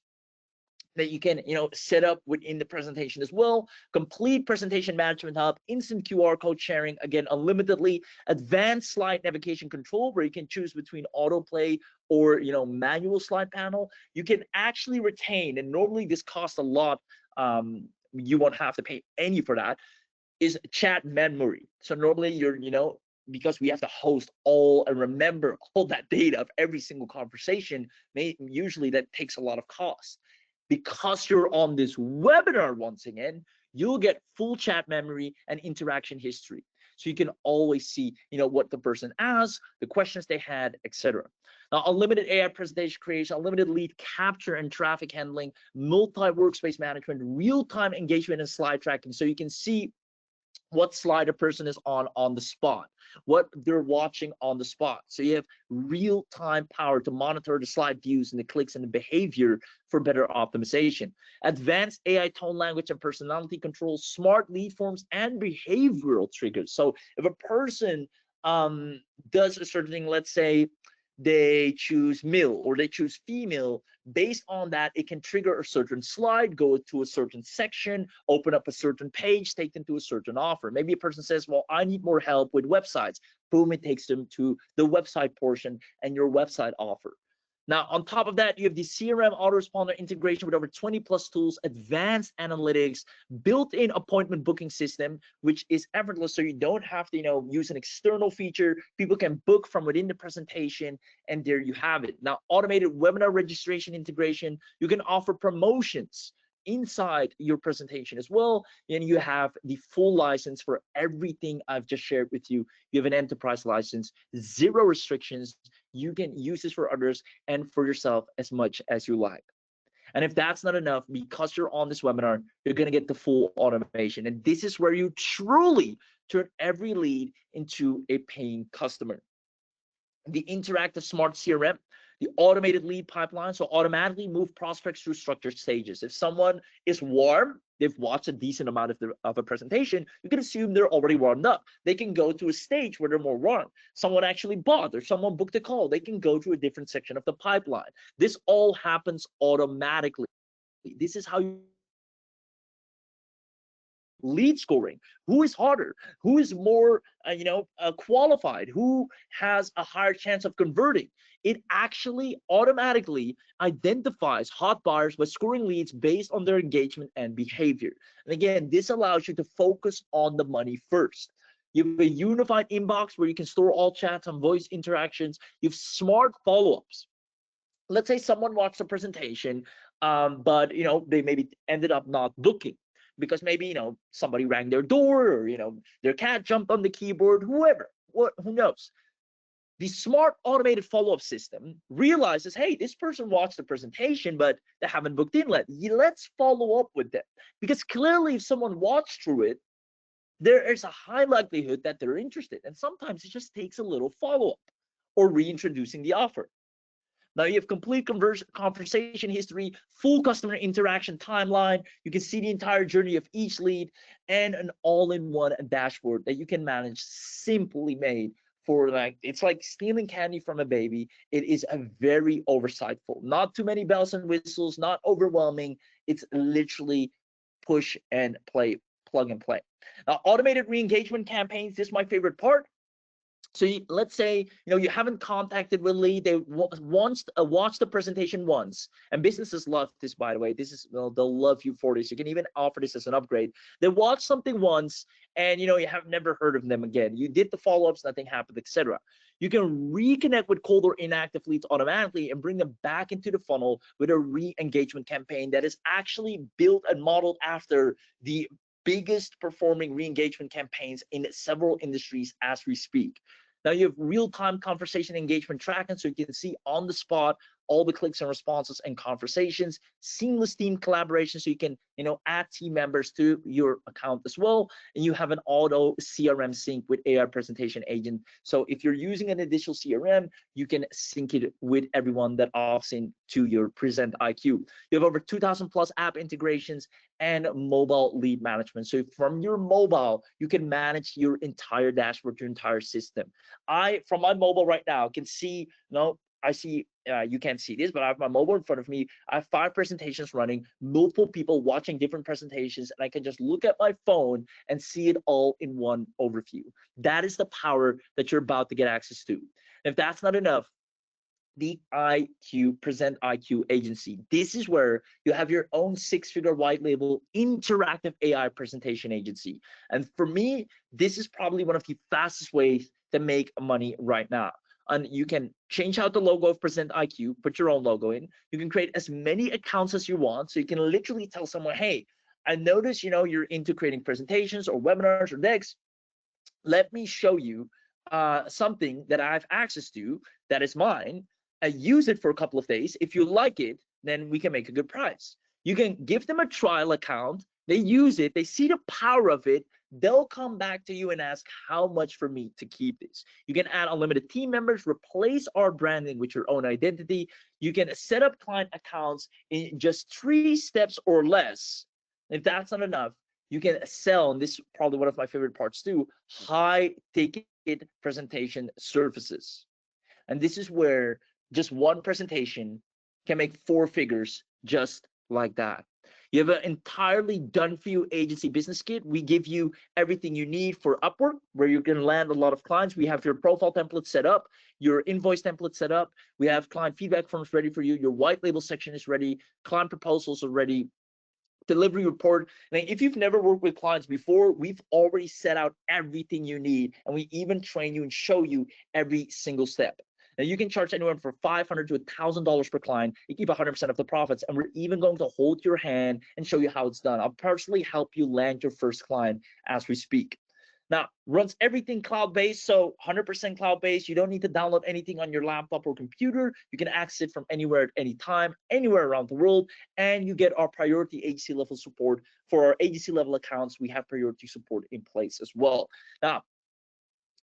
Speaker 1: that you can set up within the presentation as well. Complete presentation management hub, instant QR code sharing, again unlimitedly, advanced slide navigation control where you can choose between autoplay or manual slide panel. You can actually retain, and normally this costs a lot, you won't have to pay any for that, is chat memory. So normally you're because we have to host all and remember all that data of every single conversation, usually that takes a lot of cost. Because you're on this webinar, once again, you'll get full chat memory and interaction history. So you can always see, what the person asked, the questions they had, etc. Now, unlimited AI presentation creation, unlimited lead capture and traffic handling, multi-workspace management, real-time engagement and slide tracking. So you can see what slide a person is on the spot, what they're watching on the spot. So you have real-time power to monitor the slide views and the clicks and the behavior for better optimization. Advanced AI tone language and personality control, smart lead forms and behavioral triggers. So if a person does a certain thing, let's say they choose male or they choose female, based on that it can trigger a certain slide, go to a certain section, open up a certain page, take them to a certain offer. Maybe a person says, well, I need more help with websites. Boom, it takes them to the website portion and your website offer. Now, on top of that, you have the CRM autoresponder integration with over 20 plus tools, advanced analytics, built-in appointment booking system, which is effortless. So you don't have to, use an external feature. People can book from within the presentation, and there you have it. Now, automated webinar registration integration. You can offer promotions inside your presentation as well, and you have the full license for everything I've just shared with you. You have an enterprise license, 0 restrictions. You can use this for others and for yourself as much as you like. And if that's not enough, because you're on this webinar, you're going to get the full automation, and this is where you truly turn every lead into a paying customer. The interactive smart CRM, the automated lead pipeline, so automatically move prospects through structured stages. If someone is warm, they've watched a decent amount of a presentation, you can assume they're already warmed up. They can go to a stage where they're more warm. Someone actually bought or someone booked a call, they can go to a different section of the pipeline. This all happens automatically. This is how you lead scoring. Who is harder? Who is more qualified? Who has a higher chance of converting? It actually automatically identifies hot buyers by scoring leads based on their engagement and behavior. And again, this allows you to focus on the money first. You have a unified inbox where you can store all chats and voice interactions. You have smart follow-ups. Let's say someone watched the presentation, but they maybe ended up not booking because maybe somebody rang their door, or their cat jumped on the keyboard, who knows. The smart automated follow-up system realizes, hey, this person watched the presentation but they haven't booked in yet. Let's follow up with them, because clearly if someone watched through it, there is a high likelihood that they're interested, and sometimes it just takes a little follow-up or reintroducing the offer. Now you have complete conversation history, full customer interaction timeline. You can see the entire journey of each lead, and an all-in-one dashboard that you can manage, simply made for, it's like stealing candy from a baby. It is a very oversightful, not too many bells and whistles, not overwhelming. It's literally push and play, plug and play. Now, automated re-engagement campaigns, this is my favorite part. So let's say you haven't contacted with lead. They watched the presentation once, and businesses love this, by the way. This is, they'll love you for this. You can even offer this as an upgrade. They watched something once, and you have never heard of them again. You did the follow-ups, nothing happened, etc. You can reconnect with cold or inactive leads automatically and bring them back into the funnel with a re-engagement campaign that is actually built and modeled after the biggest performing re-engagement campaigns in several industries as we speak. Now you have real-time conversation engagement tracking, so you can see on the spot all the clicks and responses and conversations, seamless team collaboration, so you can, add team members to your account as well. And you have an auto CRM sync with AI presentation agent. So if you're using an additional CRM, you can sync it with everyone that opts in to your Prezent IQ. You have over 2,000 plus app integrations and mobile lead management. So from your mobile, you can manage your entire dashboard, your entire system. From my mobile right now, can see, I see, you can't see this, but I have my mobile in front of me. I have 5 presentations running, multiple people watching different presentations, and I can just look at my phone and see it all in one overview. That is the power that you're about to get access to. And if that's not enough, the Prezent IQ agency. This is where you have your own 6-figure white label interactive AI presentation agency. And for me, this is probably one of the fastest ways to make money right now. And you can change out the logo of Prezent IQ, put your own logo in. You can create as many accounts as you want. So you can literally tell someone, hey, I notice, you're into creating presentations or webinars or decks. Let me show you something that I have access to that is mine. Use it for a couple of days. If you like it, then we can make a good price. You can give them a trial account. They use it. They see the power of it. They'll come back to you and ask how much for me to keep this. You can add unlimited team members, replace our branding with your own identity. You can set up client accounts in just 3 steps or less. If that's not enough, you can sell, and this is probably one of my favorite parts too, high ticket presentation services. And this is where just one presentation can make 4 figures just like that. You have an entirely done for you agency business kit. We give you everything you need for Upwork, where you can land a lot of clients. We have your profile template set up, your invoice template set up. We have client feedback forms ready for you. Your white label section is ready. Client proposals are ready. Delivery report. And if you've never worked with clients before, we've already set out everything you need, and we even train you and show you every single step. Now you can charge anyone from $500 to $1,000 per client. You keep 100% of the profits, and we're even going to hold your hand and show you how it's done. I'll personally help you land your first client as we speak. Now, runs everything cloud-based, so 100% cloud-based. You don't need to download anything on your laptop or computer. You can access it from anywhere at any time, anywhere around the world, and you get our priority agency level support. For our agency level accounts, we have priority support in place as well. Now,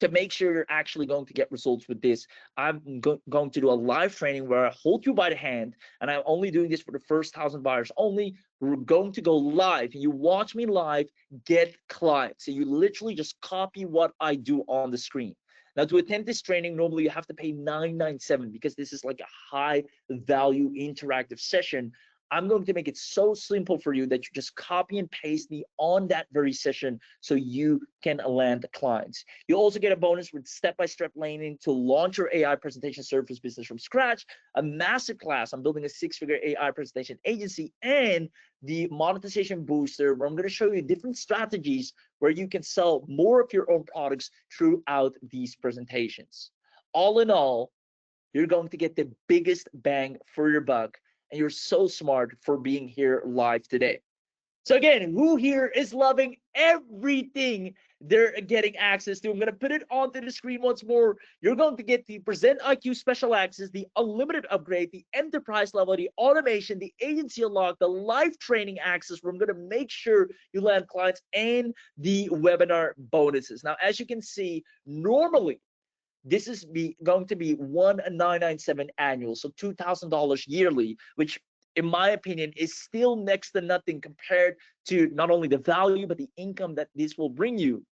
Speaker 1: to make sure you're actually going to get results with this, I'm going to do a live training where I hold you by the hand, and I'm only doing this for the first 1,000 buyers only. We're going to go live, and you watch me live, get clients. So you literally just copy what I do on the screen. Now, to attend this training, normally you have to pay $997 because this is like a high value interactive session. I'm going to make it so simple for you that you just copy and paste me on that very session so you can land clients. You also get a bonus with step-by-step learning to launch your AI presentation service business from scratch, a massive class on building a 6-figure AI presentation agency, and the monetization booster, where I'm going to show you different strategies where you can sell more of your own products throughout these presentations. All in all, you're going to get the biggest bang for your buck. And you're so smart for being here live today. So again, who here is loving everything they're getting access to? I'm going to put it onto the screen once more. You're going to get the Prezent IQ special access, the unlimited upgrade, the enterprise level, the automation, the agency unlock, the live training access, where I'm going to make sure you land clients, and the webinar bonuses. Now, as you can see, normally this is going to be $1,997 annual, so $2,000 yearly, which in my opinion is still next to nothing compared to not only the value but the income that this will bring you.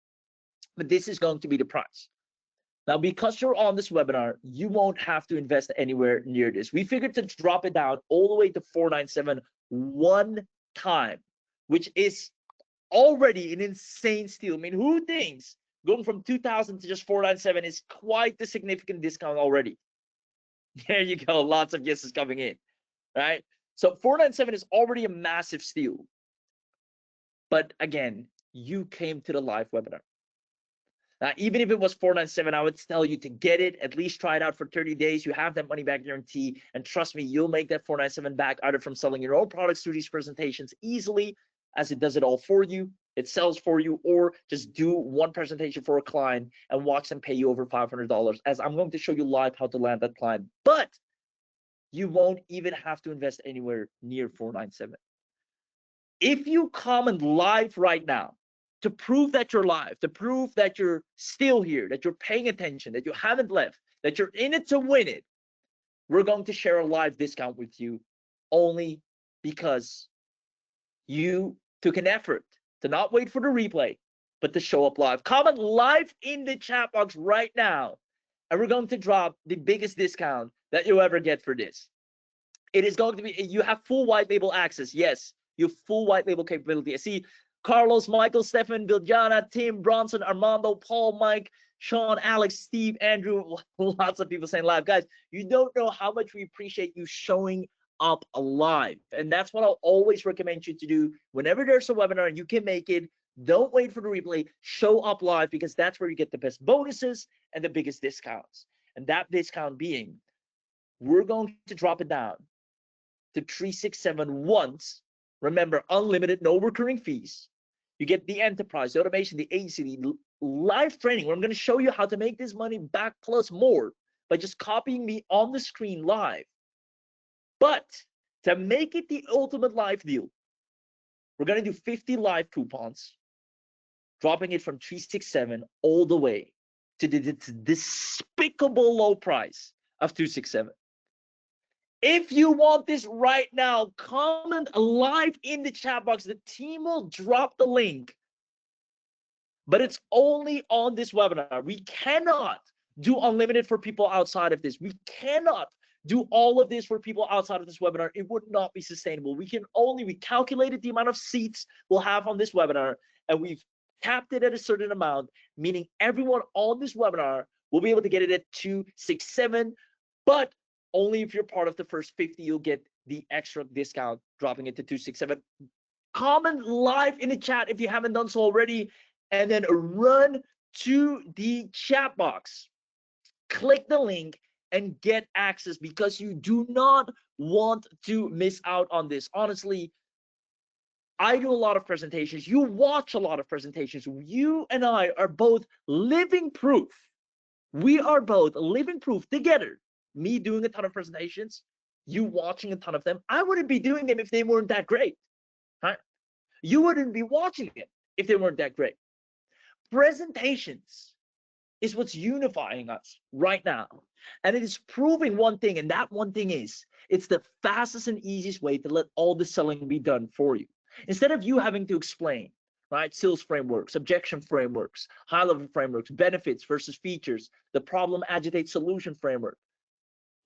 Speaker 1: But this is going to be the price. Now, because you're on this webinar, you won't have to invest anywhere near this. We figured to drop it down all the way to $497 one time, which is already an insane steal. I mean, who thinks going from 2,000 to just 497 is quite the significant discount already? There you go. Lots of yeses coming in, right? So 497 is already a massive steal. But again, you came to the live webinar. Now, even if it was 497, I would tell you to get it, at least try it out for 30 days. You have that money back guarantee. And trust me, you'll make that 497 back either from selling your own products through these presentations easily, as it does it all for you, it sells for you, or just do one presentation for a client and watch them pay you over $500, as I'm going to show you live how to land that client. But you won't even have to invest anywhere near 497. If you comment live right now to prove that you're live, to prove that you're still here, that you're paying attention, that you haven't left, that you're in it to win it, we're going to share a live discount with you only because you took an effort to not wait for the replay, but to show up live. Comment live in the chat box right now, and we're going to drop the biggest discount that you'll ever get for this. It is going to be, you have full white label access. Yes, you have full white label capability. I see Carlos, Michael, Stefan, Biljana, Tim, Bronson, Armando, Paul, Mike, Sean, Alex, Steve, Andrew, lots of people saying live. Guys, you don't know how much we appreciate you showing up live. And that's what I'll always recommend you to do whenever there's a webinar and you can make it. Don't wait for the replay, show up live, because that's where you get the best bonuses and the biggest discounts. And that discount being, we're going to drop it down to 367 once. Remember, unlimited, no recurring fees. You get the enterprise, the automation, the agency, the live training, where I'm going to show you how to make this money back plus more by just copying me on the screen live. But to make it the ultimate live deal, we're going to do 50 live coupons, dropping it from 367 all the way to the despicable low price of 267. If you want this right now, comment live in the chat box. The team will drop the link, but it's only on this webinar. We cannot do unlimited for people outside of this. We cannot do all of this for people outside of this webinar. It would not be sustainable. We calculated the amount of seats we'll have on this webinar, and we've capped it at a certain amount, meaning everyone on this webinar will be able to get it at 267, but only if you're part of the first 50, you'll get the extra discount, dropping it to 267. Comment live in the chat if you haven't done so already, and then run to the chat box. Click the link and get access, because you do not want to miss out on this. Honestly, I do a lot of presentations. You watch a lot of presentations. You and I are both living proof. We are both living proof together. Me doing a ton of presentations, you watching a ton of them. I wouldn't be doing them if they weren't that great. Right? You wouldn't be watching it if they weren't that great. Presentations is what's unifying us right now. And it is proving one thing, and that one thing is, it's the fastest and easiest way to let all the selling be done for you. Instead of you having to explain, right, sales frameworks, objection frameworks, high-level frameworks, benefits versus features, the problem agitate solution framework,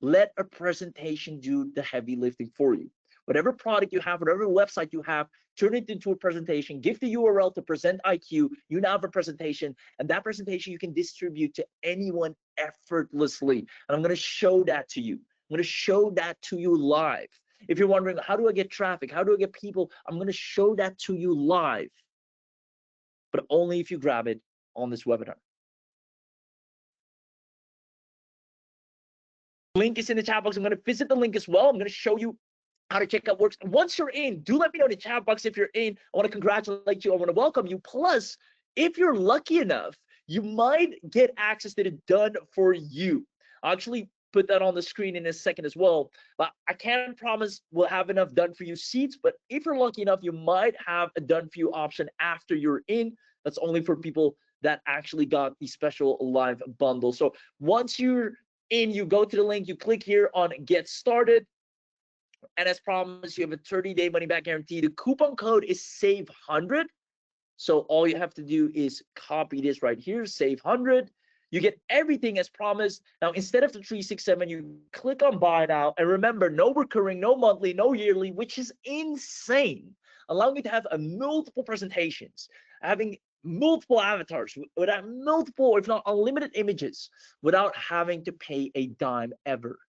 Speaker 1: let a presentation do the heavy lifting for you. Whatever product you have, whatever website you have, turn it into a presentation, give the URL to Prezent IQ, you now have a presentation, and that presentation you can distribute to anyone effortlessly. And I'm going to show that to you. I'm going to show that to you live. If you're wondering, how do I get traffic? How do I get people? I'm going to show that to you live, but only if you grab it on this webinar. Link is in the chat box. I'm going to visit the link as well. I'm going to show you how to check out works. And once you're in, do let me know in the chat box if you're in. I want to congratulate you. I want to welcome you. Plus, if you're lucky enough, you might get access to the done for you. I'll actually put that on the screen in a second as well. But I can't promise we'll have enough done for you seats. But if you're lucky enough, you might have a done for you option after you're in. That's only for people that actually got the special live bundle. So once you're in, you go to the link, you click here on get started, and as promised, you have a 30-day money back guarantee. The coupon code is save100. So all you have to do is copy this right here, save100. You get everything as promised. Now, instead of the 367, you click on buy now, and remember, no recurring, no monthly, no yearly, which is insane, allowing you to have multiple presentations, having multiple avatars, without multiple, if not unlimited images, without having to pay a dime ever.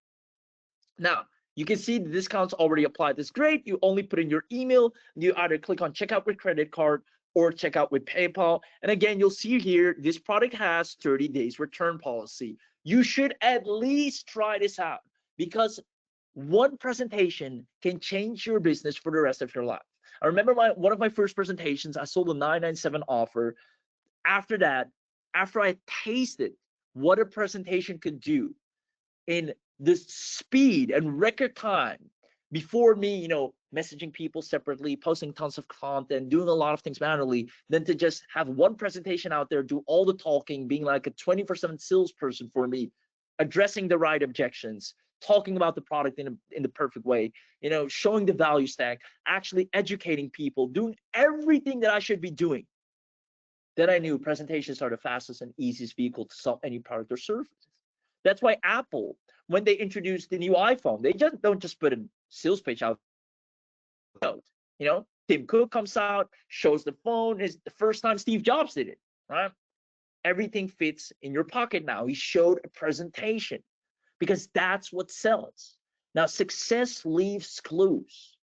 Speaker 1: Now, you can see the discounts already applied. That's great. You only put in your email. You either click on checkout with credit card or checkout with PayPal. And again, you'll see here, this product has 30 days return policy. You should at least try this out, because one presentation can change your business for the rest of your life. I remember one of my first presentations, I sold a $997 offer. After that, after I tasted what a presentation could do in the speed and record time before me, messaging people separately, posting tons of content, doing a lot of things manually, than to just have one presentation out there, do all the talking, being like a 24/7 salesperson for me, addressing the right objections, talking about the product in the perfect way, showing the value stack, actually educating people, doing everything that I should be doing. Then I knew presentations are the fastest and easiest vehicle to sell any product or service. That's why Apple, when they introduced the new iPhone, they just don't just put a sales page out. Tim Cook comes out, shows the phone. Is the first time Steve Jobs did it, right? Everything fits in your pocket now. He showed a presentation because that's what sells. Now, success leaves clues.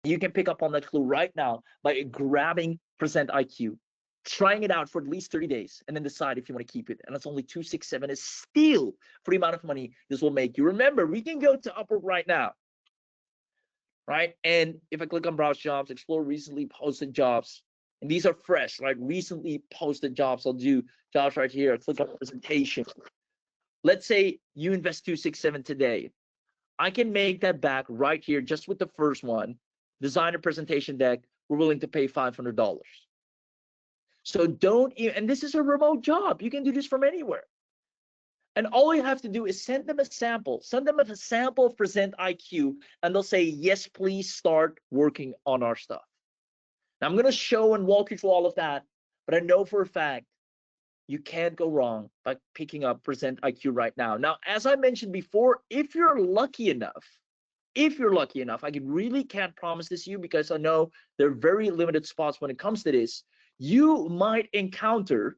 Speaker 1: You can pick up on that clue right now by grabbing Prezent IQ, trying it out for at least 30 days, and then decide if you want to keep it. And it's only $267 is still for the amount of money this will make you. Remember, we can go to Upwork right now, right? And if I click on browse jobs, explore recently posted jobs, and these are fresh, like recently posted jobs. I'll do jobs right here. Click on presentation. Let's say you invest $267 today. I can make that back right here just with the first one. Design a presentation deck. We're willing to pay $500. So don't even, and this is a remote job. You can do this from anywhere. And all you have to do is send them a sample. Send them a sample of Prezent IQ, and they'll say, yes, please start working on our stuff. Now, I'm going to show and walk you through all of that, but I know for a fact you can't go wrong by picking up Prezent IQ right now. Now, as I mentioned before, if you're lucky enough, I really can't promise this to you because I know there are very limited spots when it comes to this. You might encounter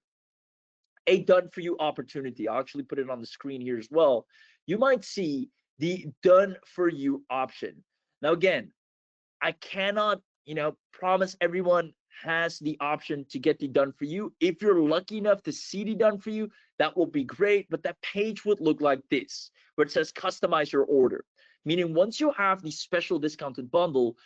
Speaker 1: a done for you opportunity. I'll actually put it on the screen here as well. You might see the done for you option. Now, again, I cannot, promise everyone has the option to get the done for you. If you're lucky enough to see the done for you, that will be great. But that page would look like this, where it says customize your order. Meaning once you have the special discounted bundle,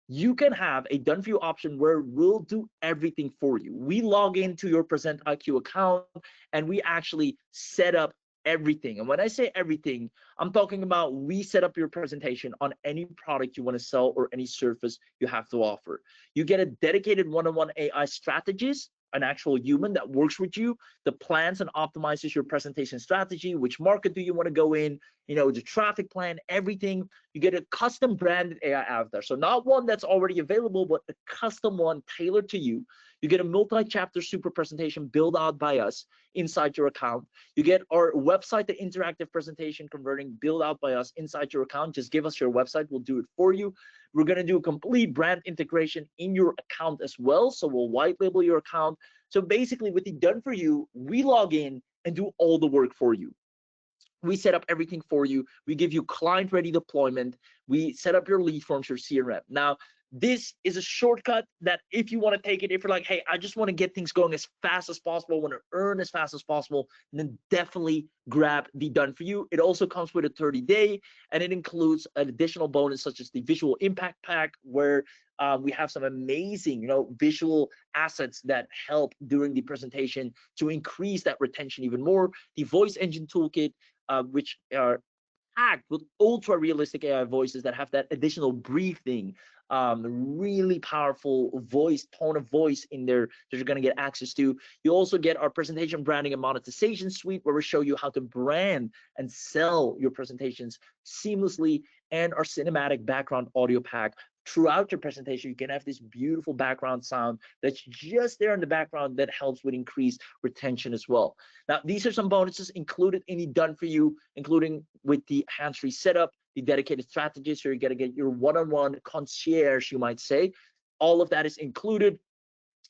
Speaker 1: you can have a done for you option where we'll do everything for you. We log into your Prezent IQ account and we actually set up everything. And when I say everything, I'm talking about we set up your presentation on any product you want to sell or any service you have to offer. You get a dedicated one-on-one AI strategist, an actual human that works with you, that plans and optimizes your presentation strategy. Which market do you want to go in? The traffic plan, everything. You get a custom branded AI avatar. So not one that's already available, but a custom one tailored to you. You get a multi-chapter super presentation built out by us inside your account. You get our website, the interactive presentation converting built out by us inside your account. Just give us your website, we'll do it for you. We're going to do a complete brand integration in your account as well. So we'll white label your account. So basically with the done for you, we log in and do all the work for you. We set up everything for you. We give you client ready deployment. We set up your lead forms, your CRM. Now, this is a shortcut that if you want to take it, if you're like, hey, I just want to get things going as fast as possible, I want to earn as fast as possible, then definitely grab the done for you. It also comes with a 30-day, and it includes an additional bonus such as the visual impact pack, where we have some amazing, visual assets that help during the presentation to increase that retention even more. The voice engine toolkit, which are packed with ultra realistic AI voices that have that additional breathing, really powerful voice, tone of voice in there that you're going to get access to. You also get our presentation branding and monetization suite, where we show you how to brand and sell your presentations seamlessly, and our cinematic background audio pack. Throughout your presentation, you can have this beautiful background sound that's just there in the background that helps with increased retention as well. Now, these are some bonuses included in the done for you, including with the hands-free setup, the dedicated strategist, so you're going to get your one-on-one concierge, you might say. All of that is included,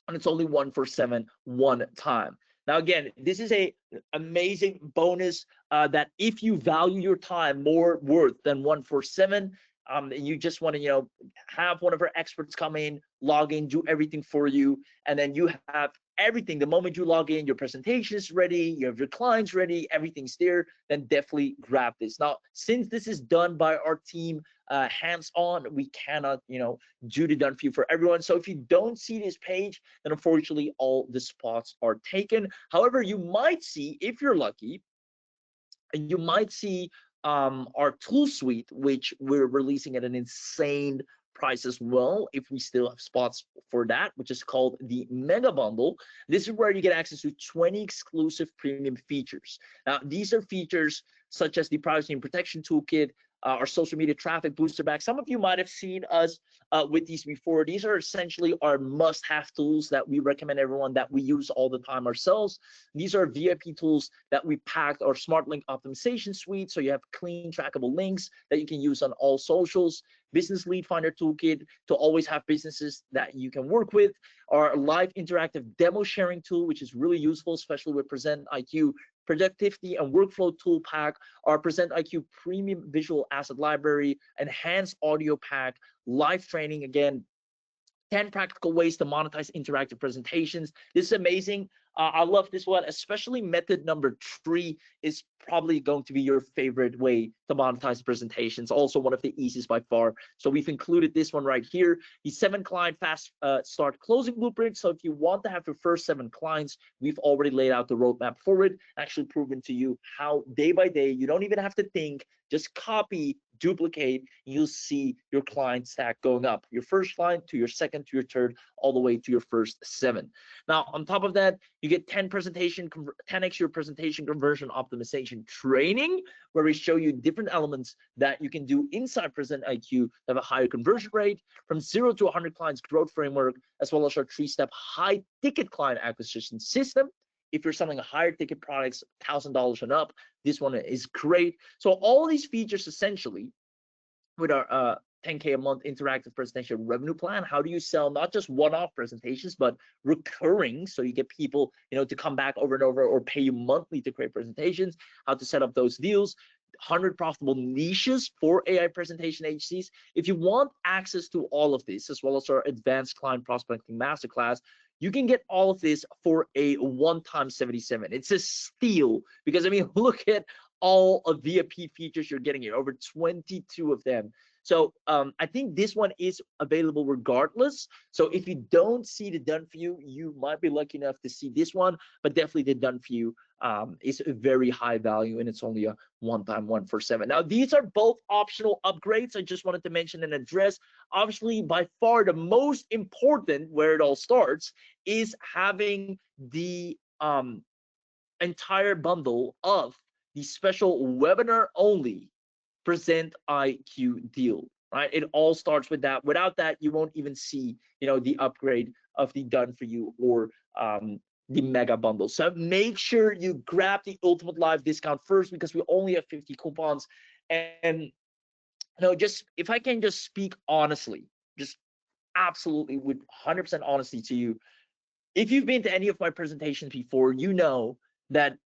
Speaker 1: and it's only $147 one time. Now, again, this is a amazing bonus that if you value your time more worth than $147, and you just want to, have one of our experts come in, log in, do everything for you, and then you have everything. The moment you log in, your presentation is ready, you have your clients ready, everything's there, then definitely grab this. Now, since this is done by our team hands-on. We cannot, do the done for you for everyone. So if you don't see this page, then unfortunately all the spots are taken. However, you might see, if you're lucky, you might see our tool suite, which we're releasing at an insane price as well, if we still have spots for that, which is called the Mega Bundle. This is where you get access to 20 exclusive premium features. Now, these are features such as the Privacy and Protection Toolkit, our social media traffic booster back. Some of you might have seen us with these before. These are essentially our must-have tools that we recommend everyone, that we use all the time ourselves. These are VIP tools that we packed our Smart Link Optimization Suite, so you have clean, trackable links that you can use on all socials. Business Lead Finder Toolkit to always have businesses that you can work with. Our live interactive demo sharing tool, which is really useful, especially with Prezent IQ Productivity and Workflow Tool Pack. Our Prezent IQ Premium Visual Asset Library, Enhanced Audio Pack, live training, again, 10 practical ways to monetize interactive presentations. This is amazing. I love this one, especially method number 3 is probably going to be your favorite way to monetize presentations. Also one of the easiest by far. So we've included this one right here, the 7 client fast start closing blueprint. So if you want to have your first 7 clients, we've already laid out the roadmap for it, actually proven to you how day by day, you don't even have to think, just copy, duplicate, you'll see your client stack going up. Your first client to your second to your third, all the way to your first 7. Now, on top of that, you get 10x your presentation conversion optimization training, where we show you different elements that you can do inside Prezent IQ to have a higher conversion rate, from 0 to 100 clients growth framework, as well as our 3-step high ticket client acquisition system. If you're selling higher ticket products, $1,000 and up, this one is great. So all these features essentially with our 10K a month interactive presentation revenue plan. How do you sell not just one-off presentations, but recurring, so you get people, to come back over and over, or pay you monthly to create presentations, how to set up those deals, 100 profitable niches for AI presentation agencies. If you want access to all of this, as well as our advanced client prospecting masterclass, you can get all of this for a one-time 77. It's a steal, because look at all of VIP features you're getting here, over 22 of them. So I think this one is available regardless. So if you don't see the done for you, you might be lucky enough to see this one, but definitely the done for you is a very high value, and it's only a one-time 1 for 7. Now, these are both optional upgrades. I just wanted to mention and address. Obviously, by far the most important, where it all starts, is having the entire bundle of the special webinar only Prezent IQ deal, right? It all starts with that. Without that, you won't even see, the upgrade of the done for you or the mega bundle. So make sure you grab the ultimate live discount first, because we only have 50 coupons. And just if I can just speak honestly, just absolutely with 100% honesty to you, if you've been to any of my presentations before, you know that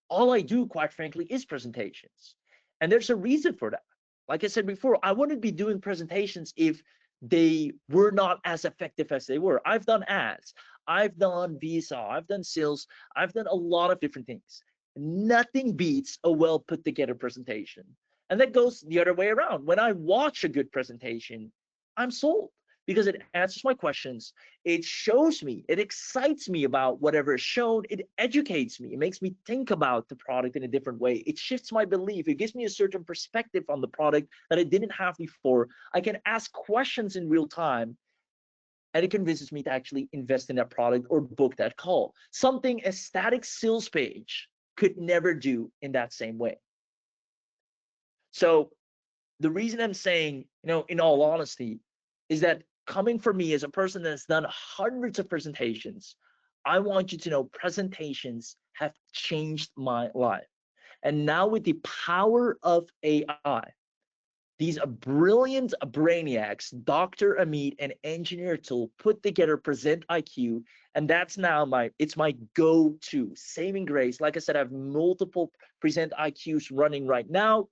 Speaker 1: all I do, quite frankly, is presentations. And there's a reason for that. Like I said before, I wouldn't be doing presentations if they were not as effective as they were. I've done ads, I've done VSA, I've done sales, I've done a lot of different things. Nothing beats a well put together presentation. And that goes the other way around. When I watch a good presentation, I'm sold, because it answers my questions, it shows me, it excites me about whatever is shown, it educates me, it makes me think about the product in a different way, it shifts my belief, it gives me a certain perspective on the product that I didn't have before. I can ask questions in real time, and it convinces me to actually invest in that product or book that call. Something a static sales page could never do in that same way. So the reason I'm saying, in all honesty, is that coming from me as a person that's done hundreds of presentations, I want you to know presentations have changed my life. And now with the power of AI, these brilliant brainiacs, Dr. Amit and Engineer Tool, put together Prezent IQ, and that's now my go-to saving grace. Like I said, I have multiple Prezent IQs running right now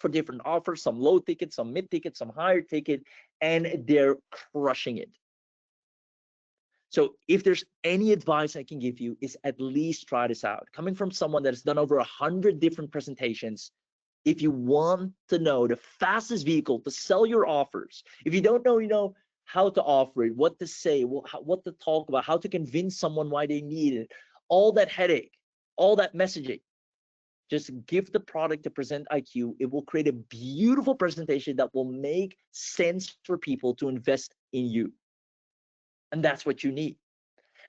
Speaker 1: for different offers, some low ticket, some mid ticket, some higher ticket, and they're crushing it. So if there's any advice I can give you, is at least try this out. Coming from someone that has done over 100 different presentations, if you want to know the fastest vehicle to sell your offers, if you don't know, how to offer it, what to say, what to talk about, how to convince someone why they need it, all that headache, all that messaging, just give the product to Prezent IQ. It will create a beautiful presentation that will make sense for people to invest in you. And that's what you need.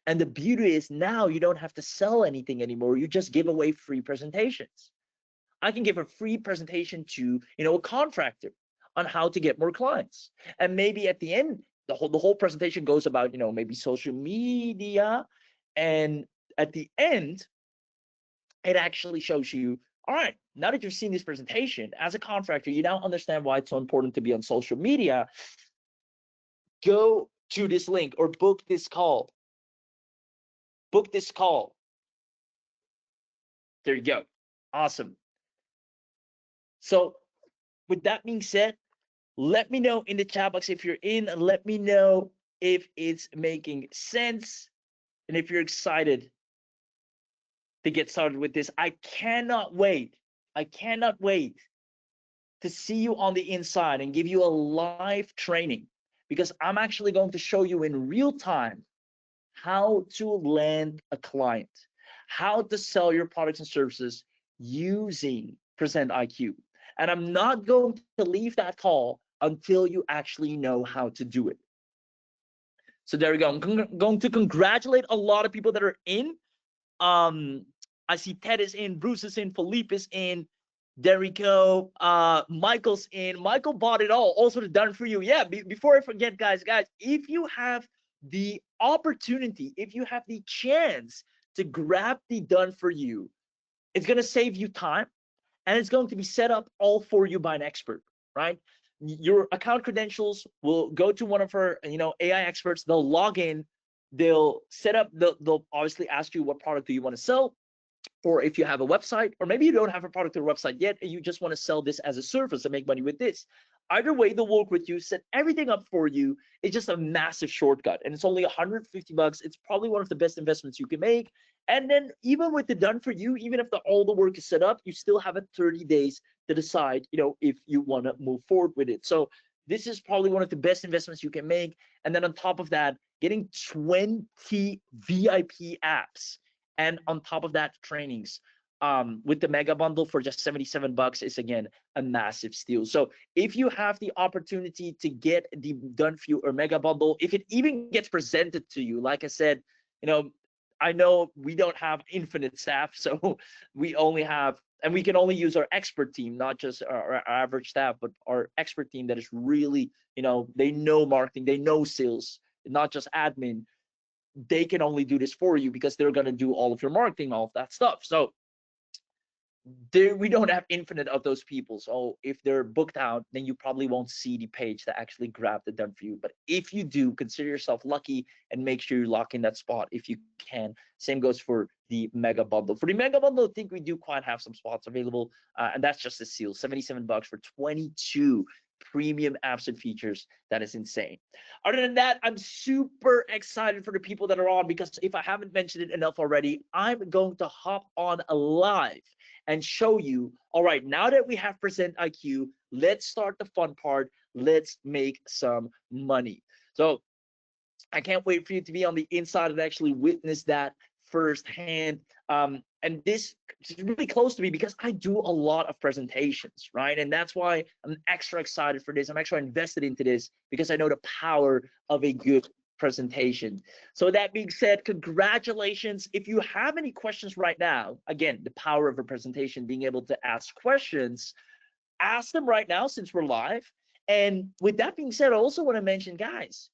Speaker 1: And the beauty is now you don't have to sell anything anymore. You just give away free presentations. I can give a free presentation to, a contractor on how to get more clients. And maybe at the end, the whole presentation goes about, maybe social media. And at the end, it actually shows you, all right, now that you've seen this presentation as a contractor, you now understand why it's so important to be on social media. Go to this link or book this call. Book this call. There you go. Awesome. So with that being said, let me know in the chat box if you're in. Let me know if it's making sense and if you're excited to get started with this. I cannot wait. I cannot wait to see you on the inside and give you a live training, because I'm actually going to show you in real time how to land a client, how to sell your products and services using Present IQ. And I'm not going to leave that call until you actually know how to do it. So there we go. I'm going to congratulate a lot of people that are in. I see Ted is in, Bruce is in, Philippe is in, there we go. Michael's in. Michael bought it all. Also done for you. Yeah, before I forget, guys, if you have the opportunity, if you have the chance to grab the done for you, it's going to save you time, and it's going to be set up all for you by an expert, right? Your account credentials will go to one of our, AI experts. They'll log in, they'll set up, they'll obviously ask you what product do you want to sell, or if you have a website, or maybe you don't have a product or website yet and you just want to sell this as a service and make money with this. Either way, they'll work with you, set everything up for you. It's just a massive shortcut, and it's only 150 bucks. It's probably one of the best investments you can make. And then even with the done for you, even if all the work is set up, you still have 30 days to decide, if you want to move forward with it. So this is probably one of the best investments you can make. And then on top of that, getting 20 VIP apps, and on top of that, trainings with the mega bundle for just 77 bucks is, again, a massive steal. So if you have the opportunity to get the done for you or mega bundle, if it even gets presented to you, like I said, I know we don't have infinite staff, so we only have, and we can only use our expert team, not just our average staff, but our expert team that is really, they know marketing, they know sales, not just admin. They can only do this for you because they're going to do all of your marketing, all of that stuff. So we don't have infinite of those people. So if they're booked out, then you probably won't see the page that actually grabbed it done for you. But if you do, consider yourself lucky and make sure you lock in that spot if you can. Same goes for the mega bundle. For the mega bundle, I think we do quite have some spots available, and that's just a seal. 77 bucks for 22 premium apps and features. That is insane. Other than that, I'm super excited for the people that are on, because if I haven't mentioned it enough already, I'm going to hop on live and show you, all right, now that we have Present IQ, let's start the fun part. Let's make some money. So I can't wait for you to be on the inside and actually witness that firsthand. And this is really close to me because I do a lot of presentations, right? And that's why I'm extra excited for this. I'm extra invested into this because I know the power of a good presentation. So that being said, congratulations. If you have any questions right now, again, the power of a presentation, being able to ask questions, ask them right now since we're live. And with that being said, I also want to mention, guys,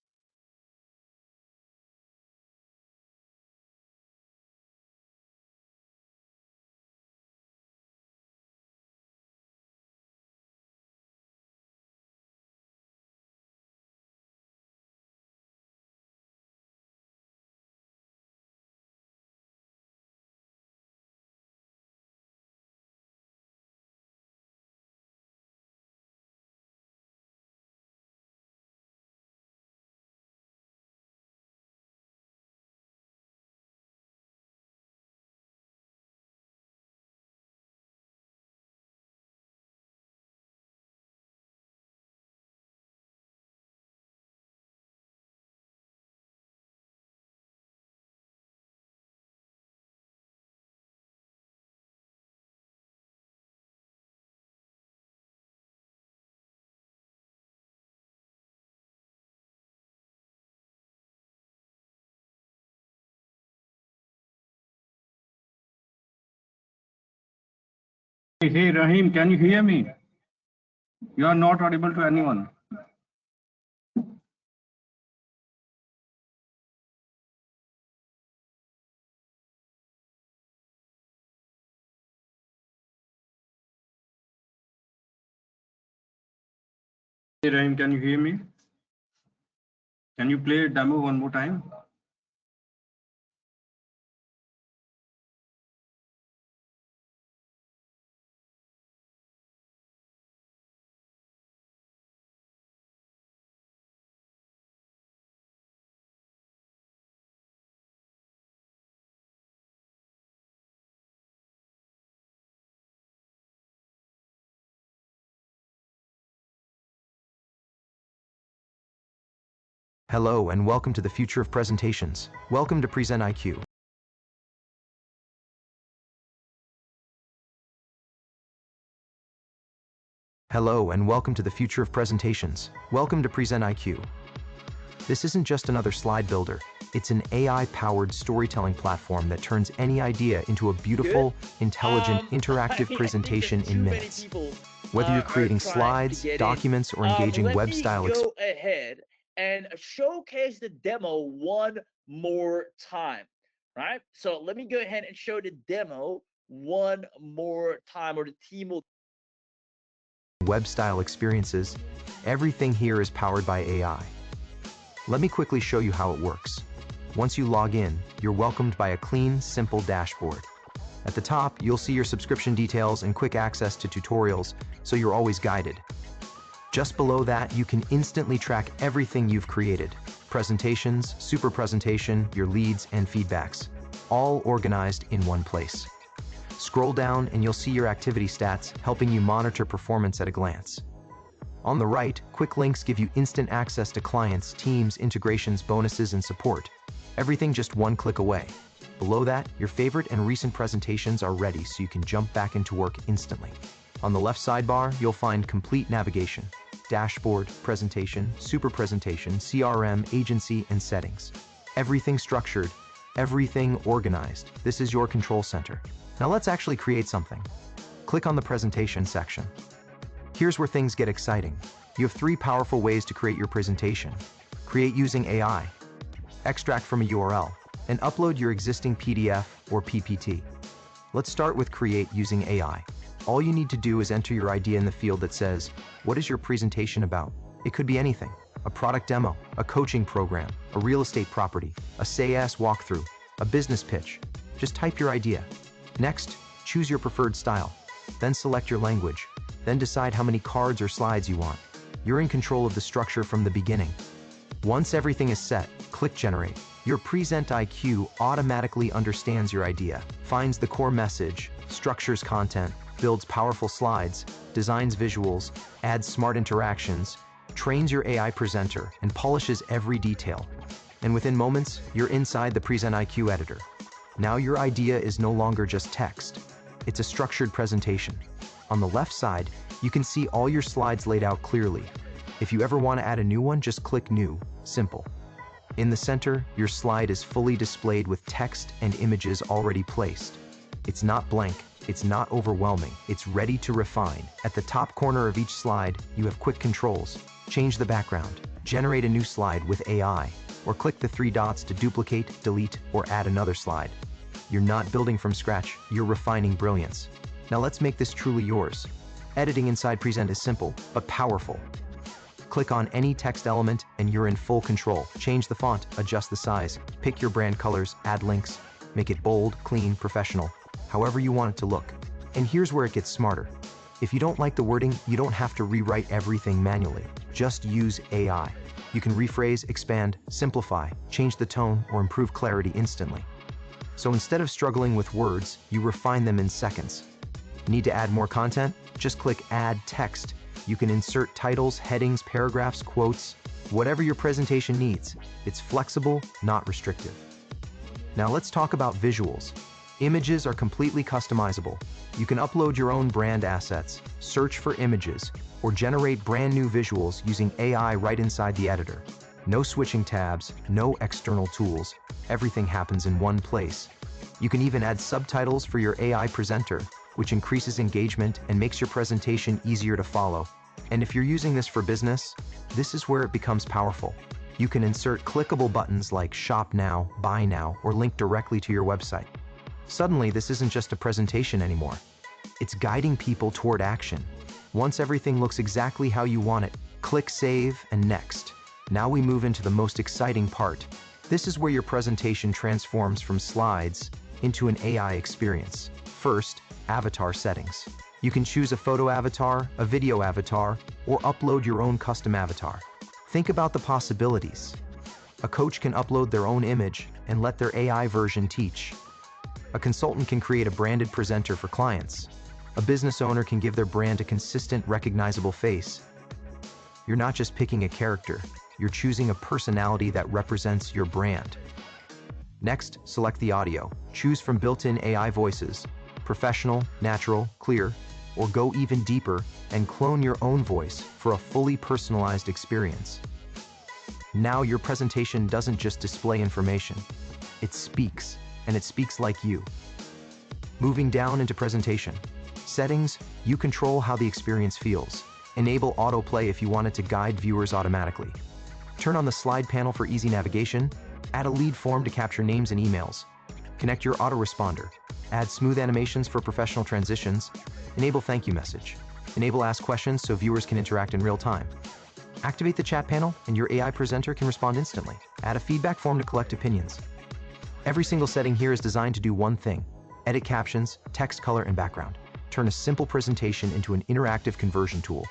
Speaker 7: Hey, Rahim, can you hear me? You are not audible to anyone. Hey, Rahim, can you hear me? Can you play demo one more time?
Speaker 2: Hello and welcome to the future of presentations. Welcome to Prezent IQ. Hello and welcome to the future of presentations. Welcome to Prezent IQ. This isn't just another slide builder. It's an AI-powered storytelling platform that turns any idea into a beautiful, intelligent, interactive presentation in minutes. Whether you're creating slides, documents, or engaging web-style
Speaker 1: go ahead and showcase the demo one more time, right? So let me go ahead and show the demo one more time, or the team will
Speaker 2: web-style experiences, everything here is powered by AI. Let me quickly show you how it works. Once you log in, you're welcomed by a clean, simple dashboard. At the top, you'll see your subscription details and quick access to tutorials, so you're always guided. Just below that, you can instantly track everything you've created. Presentations, super presentation, your leads, and feedbacks, all organized in one place. Scroll down and you'll see your activity stats, helping you monitor performance at a glance. On the right, quick links give you instant access to clients, teams, integrations, bonuses, and support. Everything just one click away. Below that, your favorite and recent presentations are ready so you can jump back into work instantly. On the left sidebar, you'll find complete navigation, dashboard, presentation, super presentation, CRM, agency, and settings. Everything structured, everything organized. This is your control center. Now let's actually create something. Click on the presentation section. Here's where things get exciting. You have 3 powerful ways to create your presentation. Create using AI, extract from a URL, and upload your existing PDF or PPT. Let's start with create using AI. All you need to do is enter your idea in the field that says, what is your presentation about? It could be anything: a product demo, a coaching program, a real estate property, a SaaS walkthrough, a business pitch. Just type your idea. Next, choose your preferred style. Then select your language. Then decide how many cards or slides you want. You're in control of the structure from the beginning. Once everything is set, click Generate. Your Prezent IQ automatically understands your idea, finds the core message, structures content, builds powerful slides, designs visuals, adds smart interactions, trains your AI presenter, and polishes every detail. And within moments, you're inside the Prezent IQ editor. Now your idea is no longer just text. It's a structured presentation. On the left side, you can see all your slides laid out clearly. If you ever want to add a new one, just click New. Simple. In the center, your slide is fully displayed with text and images already placed. It's not blank, it's not overwhelming, it's ready to refine. At the top corner of each slide, you have quick controls. Change the background, generate a new slide with AI, or click the 3 dots to duplicate, delete, or add another slide. You're not building from scratch, you're refining brilliance. Now let's make this truly yours. Editing inside Prezent is simple, but powerful. Click on any text element and you're in full control. Change the font, adjust the size, pick your brand colors, add links, make it bold, clean, professional, however you want it to look. And here's where it gets smarter. If you don't like the wording, you don't have to rewrite everything manually. Just use AI. You can rephrase, expand, simplify, change the tone, or improve clarity instantly. So instead of struggling with words, you refine them in seconds. Need to add more content? Just click Add Text. You can insert titles, headings, paragraphs, quotes, whatever your presentation needs. It's flexible, not restrictive. Now let's talk about visuals. Images are completely customizable. You can upload your own brand assets, search for images, or generate brand new visuals using AI right inside the editor. No switching tabs, no external tools. Everything happens in one place. You can even add subtitles for your AI presenter, which increases engagement and makes your presentation easier to follow. And if you're using this for business, this is where it becomes powerful. You can insert clickable buttons like Shop Now, Buy Now, or link directly to your website. Suddenly, this isn't just a presentation anymore. It's guiding people toward action. Once everything looks exactly how you want it, click Save and Next. Now we move into the most exciting part. This is where your presentation transforms from slides into an AI experience. First, avatar settings. You can choose a photo avatar, a video avatar, or upload your own custom avatar. Think about the possibilities. A coach can upload their own image and let their AI version teach. A consultant can create a branded presenter for clients. A business owner can give their brand a consistent, recognizable face. You're not just picking a character, you're choosing a personality that represents your brand. Next, select the audio. Choose from built-in AI voices, professional, natural, clear, or go even deeper and clone your own voice for a fully personalized experience. Now your presentation doesn't just display information, it speaks, and it speaks like you. Moving down into presentation. Settings, you control how the experience feels. Enable autoplay if you want it to guide viewers automatically. Turn on the slide panel for easy navigation. Add a lead form to capture names and emails. Connect your autoresponder. Add smooth animations for professional transitions. Enable thank you message. Enable ask questions so viewers can interact in real time. Activate the chat panel and your AI presenter can respond instantly. Add a feedback form to collect opinions. Every single setting here is designed to do one thing: edit captions, text, color, and background. Turn a simple presentation into an interactive conversion tool.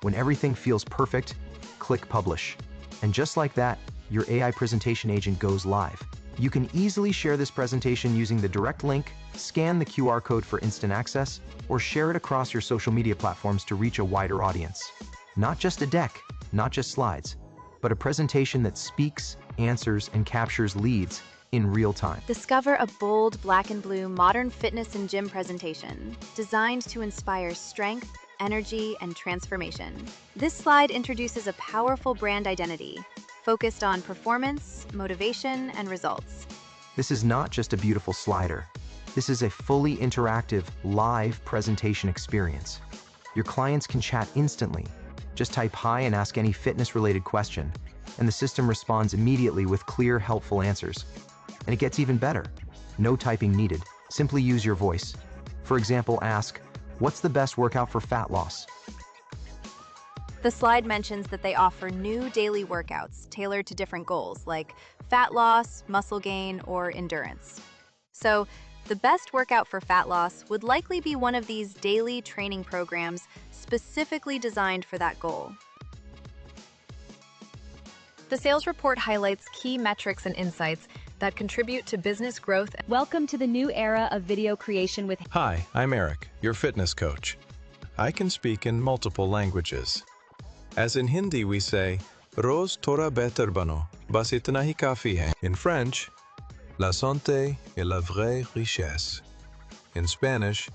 Speaker 2: When everything feels perfect, click Publish. And just like that, your AI presentation agent goes live. You can easily share this presentation using the direct link, scan the QR code for instant access, or share it across your social media platforms to reach a wider audience. Not just a deck, not just slides, but a presentation that speaks, answers, and captures leads in real time.
Speaker 3: Discover a bold black and blue modern fitness and gym presentation designed to inspire strength, energy, and transformation. This slide introduces a powerful brand identity focused on performance, motivation, and results.
Speaker 2: This is not just a beautiful slider. This is a fully interactive, live presentation experience. Your clients can chat instantly. Just type hi and ask any fitness-related question, and the system responds immediately with clear, helpful answers. And it gets even better. No typing needed. Simply use your voice. For example, ask, "What's the best workout for fat loss?"
Speaker 3: The slide mentions that they offer new daily workouts tailored to different goals like fat loss, muscle gain, or endurance. So, the best workout for fat loss would likely be one of these daily training programs specifically designed for that goal.
Speaker 4: The sales report highlights key metrics and insights that contribute to business growth.
Speaker 5: Welcome to the new era of video creation with
Speaker 6: Hi, I'm Eric, your fitness coach. I can speak in multiple languages. As in Hindi we say, "Roz thoda behtar bano, bas itna hi kafi hai." In French, "La santé est la vraie richesse." In Spanish,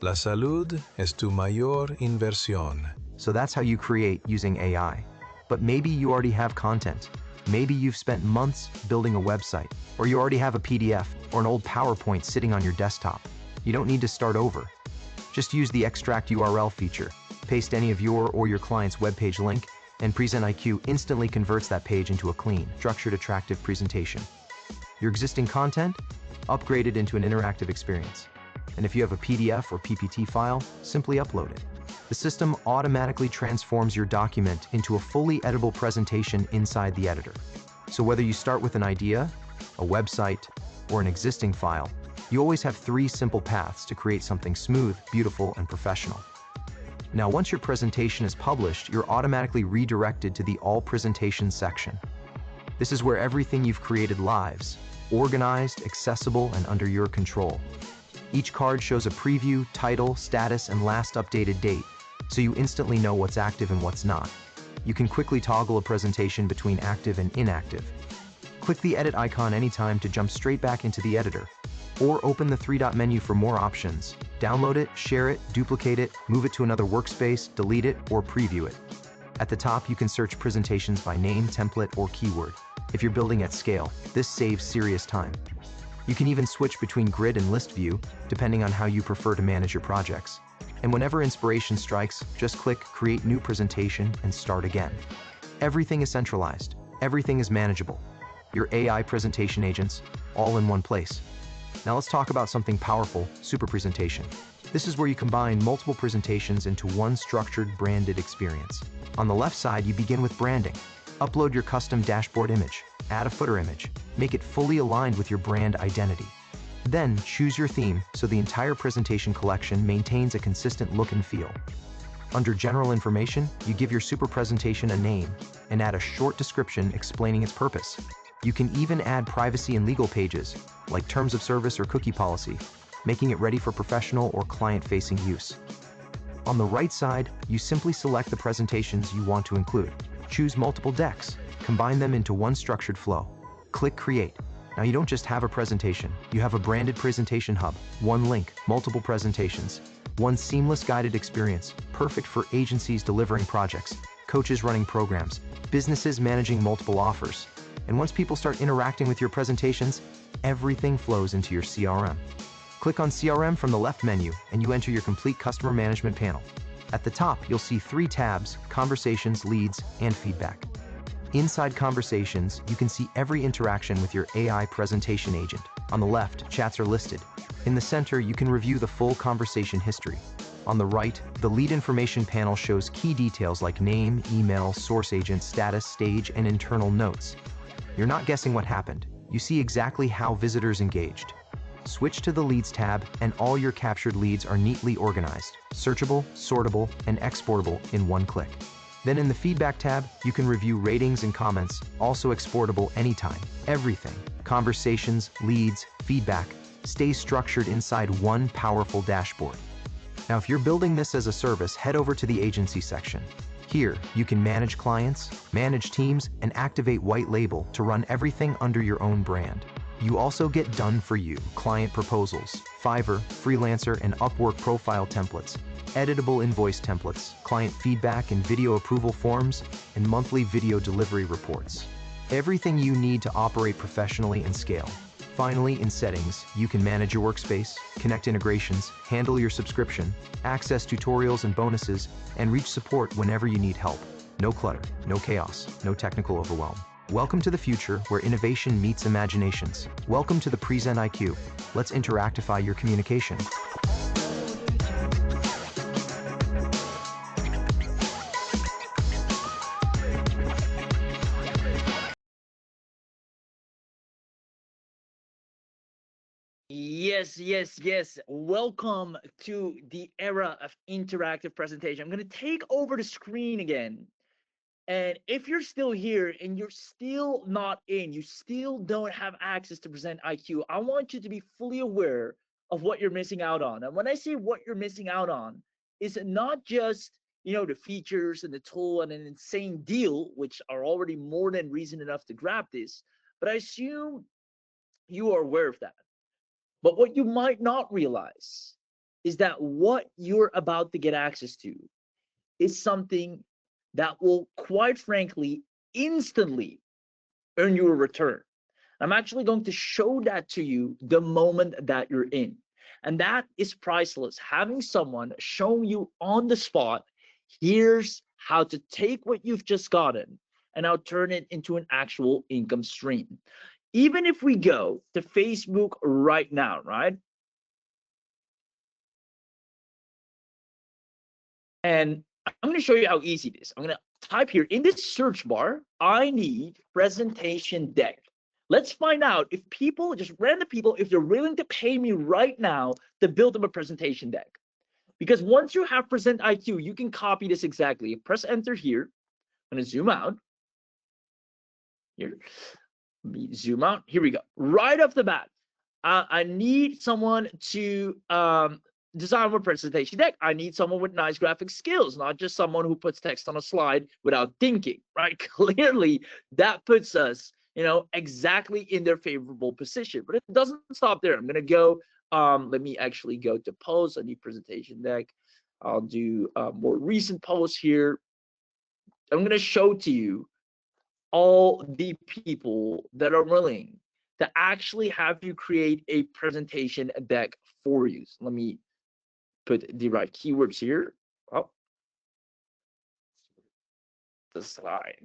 Speaker 6: "La salud es tu mayor inversión."
Speaker 2: So that's how you create using AI. But maybe you already have content. Maybe you've spent months building a website, or you already have a PDF or an old PowerPoint sitting on your desktop. You don't need to start over. Just use the extract URL feature. Paste any of your or your client's webpage link, and Prezent IQ instantly converts that page into a clean, structured, attractive presentation. Your existing content? Upgrade it into an interactive experience. And if you have a PDF or PPT file, simply upload it. The system automatically transforms your document into a fully editable presentation inside the editor. So whether you start with an idea, a website, or an existing file, you always have 3 simple paths to create something smooth, beautiful, and professional. Now, once your presentation is published, you're automatically redirected to the All Presentations section. This is where everything you've created lives, organized, accessible, and under your control. Each card shows a preview, title, status, and last updated date, so you instantly know what's active and what's not. You can quickly toggle a presentation between active and inactive. Click the edit icon anytime to jump straight back into the editor, or open the 3-dot menu for more options. Download it, share it, duplicate it, move it to another workspace, delete it, or preview it. At the top, you can search presentations by name, template, or keyword. If you're building at scale, this saves serious time. You can even switch between grid and list view, depending on how you prefer to manage your projects. And whenever inspiration strikes, just click Create New Presentation and start again. Everything is centralized. Everything is manageable. Your AI presentation agents, all in one place. Now let's talk about something powerful, Super Presentation. This is where you combine multiple presentations into one structured, branded experience. On the left side, you begin with branding. Upload your custom dashboard image, add a footer image, make it fully aligned with your brand identity. Then choose your theme so the entire presentation collection maintains a consistent look and feel. Under General Information, you give your super presentation a name and add a short description explaining its purpose. You can even add privacy and legal pages, like terms of service or cookie policy, making it ready for professional or client-facing use. On the right side, you simply select the presentations you want to include. Choose multiple decks, combine them into one structured flow. Click Create. Now you don't just have a presentation, you have a branded presentation hub, one link, multiple presentations, one seamless guided experience, perfect for agencies delivering projects, coaches running programs, businesses managing multiple offers. And once people start interacting with your presentations, everything flows into your CRM. Click on CRM from the left menu and you enter your complete customer management panel. At the top, you'll see 3 tabs: Conversations, Leads, and Feedback. Inside Conversations, you can see every interaction with your AI presentation agent. On the left, chats are listed. In the center, you can review the full conversation history. On the right, the Lead Information panel shows key details like name, email, source agent, status, stage, and internal notes. You're not guessing what happened. You see exactly how visitors engaged. Switch to the Leads tab, and all your captured leads are neatly organized, searchable, sortable, and exportable in one click. Then in the Feedback tab, you can review ratings and comments, also exportable anytime. Everything, conversations, leads, feedback, stays structured inside one powerful dashboard. Now, if you're building this as a service, head over to the agency section. Here, you can manage clients, manage teams, and activate white label to run everything under your own brand. You also get done for you client proposals, Fiverr, Freelancer, and Upwork profile templates, editable invoice templates, client feedback and video approval forms, and monthly video delivery reports. Everything you need to operate professionally and scale. Finally, in settings, you can manage your workspace, connect integrations, handle your subscription, access tutorials and bonuses, and reach support whenever you need help. No clutter, no chaos, no technical overwhelm. Welcome to the future where innovation meets imaginations. Welcome to the Prezent IQ. Let's interactify your communication.
Speaker 1: Yes, yes, yes. Welcome to the era of interactive presentation. I'm going to take over the screen again. And if you're still here and you're still not in, you still don't have access to Prezent IQ, I want you to be fully aware of what you're missing out on. And when I say what you're missing out on, is not just, the features and the tool and an insane deal, which are already more than reason enough to grab this, but I assume you are aware of that. But what you might not realize is that what you're about to get access to is something that will, quite frankly, instantly earn you a return. I'm actually going to show that to you the moment that you're in. And that is priceless. Having someone show you on the spot, here's how to take what you've just gotten and now turn it into an actual income stream. Even if we go to Facebook right now, right? And I'm going to show you how easy it is. I'm going to type here in this search bar, I need presentation deck. Let's find out if people, just random people, if they're willing to pay me right now to build them a presentation deck. Because once you have Prezent IQ, you can copy this exactly. Press enter here. I'm going to zoom out. Here, let me zoom out. Here we go. Right off the bat, I need someone to design a presentation deck. I need someone with nice graphic skills, not just someone who puts text on a slide without thinking, right? Clearly, that puts us, exactly in their favorable position. But it doesn't stop there. I'm going to go, let me actually go to posts. I need presentation deck. I'll do more recent posts here. I'm going to show to you all the people that are willing to actually have you create a presentation deck for you. So let me put the right keywords here. Oh, the slide.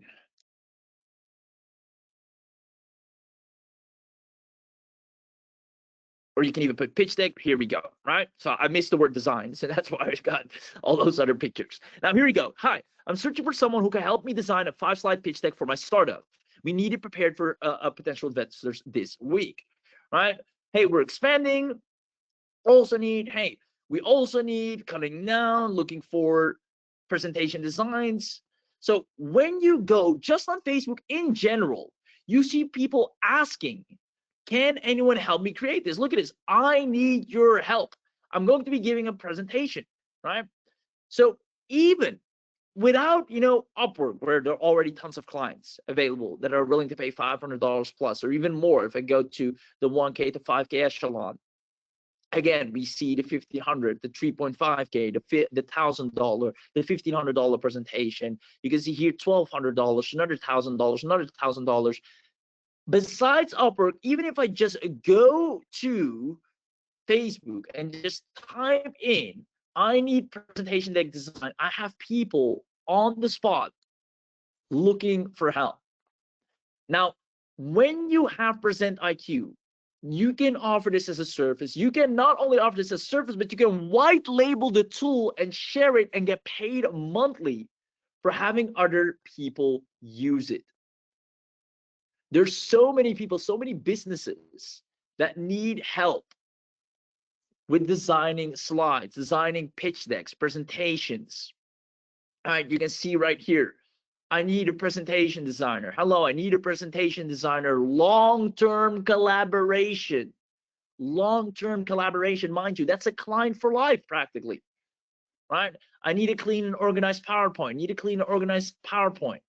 Speaker 1: Or you can even put pitch deck. Here we go, right? So I missed the word design, so that's why I got all those other pictures. Now here we go. Hi, I'm searching for someone who can help me design a 5-slide pitch deck for my startup. We need it prepared for a potential investors this week, right? Hey, we're expanding. We also need cutting down, looking for presentation designs. So when you go just on Facebook in general, you see people asking, can anyone help me create this? Look at this. I need your help. I'm going to be giving a presentation, right? So even without, Upwork, where there are already tons of clients available that are willing to pay $500 plus, or even more if I go to the 1K to 5K echelon. Again, we see the 1,500, the 3.5K, the $1,000, the $1,500 presentation. You can see here $1,200, another $1,000, another $1,000. Besides Upwork, even if I just go to Facebook and just type in, I need presentation deck design, I have people on the spot looking for help. Now, when you have Prezent IQ, you can offer this as a service. You can not only offer this as a service, but you can white label the tool and share it and get paid monthly for having other people use it. There's so many people, so many businesses that need help with designing slides, designing pitch decks, presentations. All right, you can see right here, I need a presentation designer. Hello, I need a presentation designer. Long-term collaboration. Long-term collaboration, mind you, that's a client for life practically, right? I need a clean and organized PowerPoint. Need a clean and organized PowerPoint.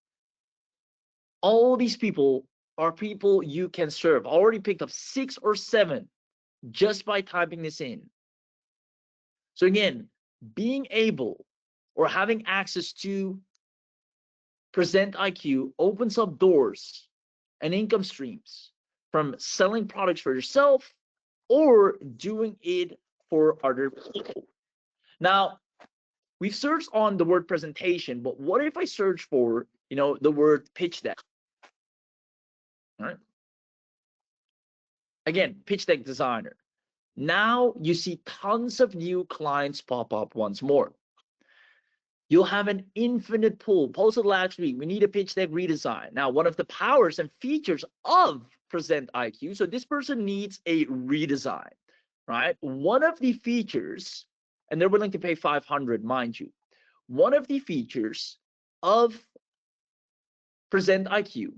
Speaker 1: All these people are people you can serve. I already picked up 6 or 7 just by typing this in. So again, being able or having access to Prezent IQ opens up doors and income streams from selling products for yourself or doing it for other people. Now, we've searched on the word presentation, but what if I search for, the word pitch deck? All right. Again, pitch deck designer. Now you see tons of new clients pop up once more. You'll have an infinite pool. Posted last week, we need a pitch deck redesign. Now, one of the powers and features of Prezent IQ, so this person needs a redesign, right? One of the features, and they're willing to pay 500, mind you. One of the features of Prezent IQ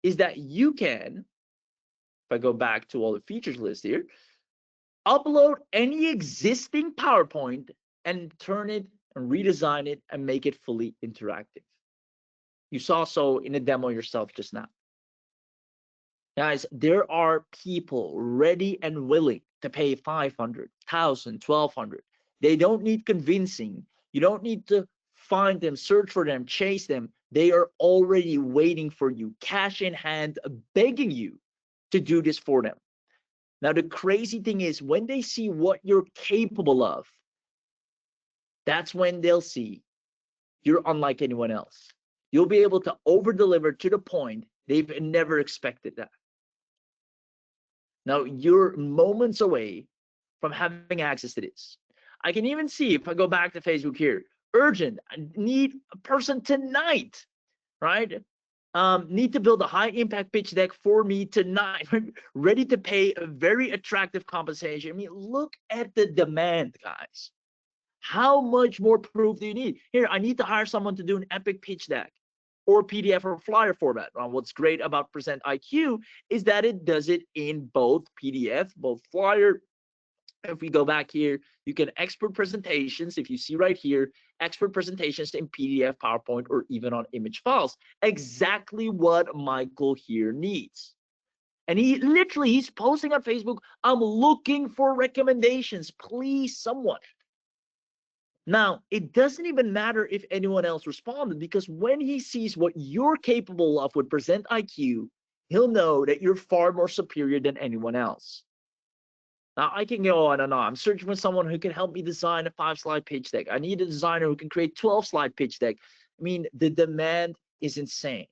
Speaker 1: is that you can, if I go back to all the features list here, upload any existing PowerPoint and turn it and redesign it and make it fully interactive. You saw so in the demo yourself just now. Guys, there are people ready and willing to pay 500, 1,000, 1,200. They don't need convincing. You don't need to find them, search for them, chase them. They are already waiting for you, cash in hand, begging you to do this for them. Now, the crazy thing is when they see what you're capable of, that's when they'll see you're unlike anyone else. You'll be able to over deliver to the point they've never expected that. Now, you're moments away from having access to this. I can even see, if I go back to Facebook here, urgent, I need a person tonight, right? Need to build a high impact pitch deck for me tonight, ready to pay a very attractive compensation. I mean, look at the demand, guys. How much more proof do you need? Here, I need to hire someone to do an epic pitch deck or PDF or flyer format. What's great about Prezent IQ is that it does it in both PDF, both flyer. If we go back here, you can export presentations. If you see right here, export presentations in PDF, PowerPoint, or even on image files. Exactly what Michael here needs. And he's posting on Facebook, I'm looking for recommendations. Please, someone. Now, it doesn't even matter if anyone else responded, because when he sees what you're capable of with Prezent IQ, he'll know that you're far more superior than anyone else. Now, I can go on and on. I'm searching for someone who can help me design a 5-slide pitch deck. I need a designer who can create 12-slide pitch deck. I mean, the demand is insane.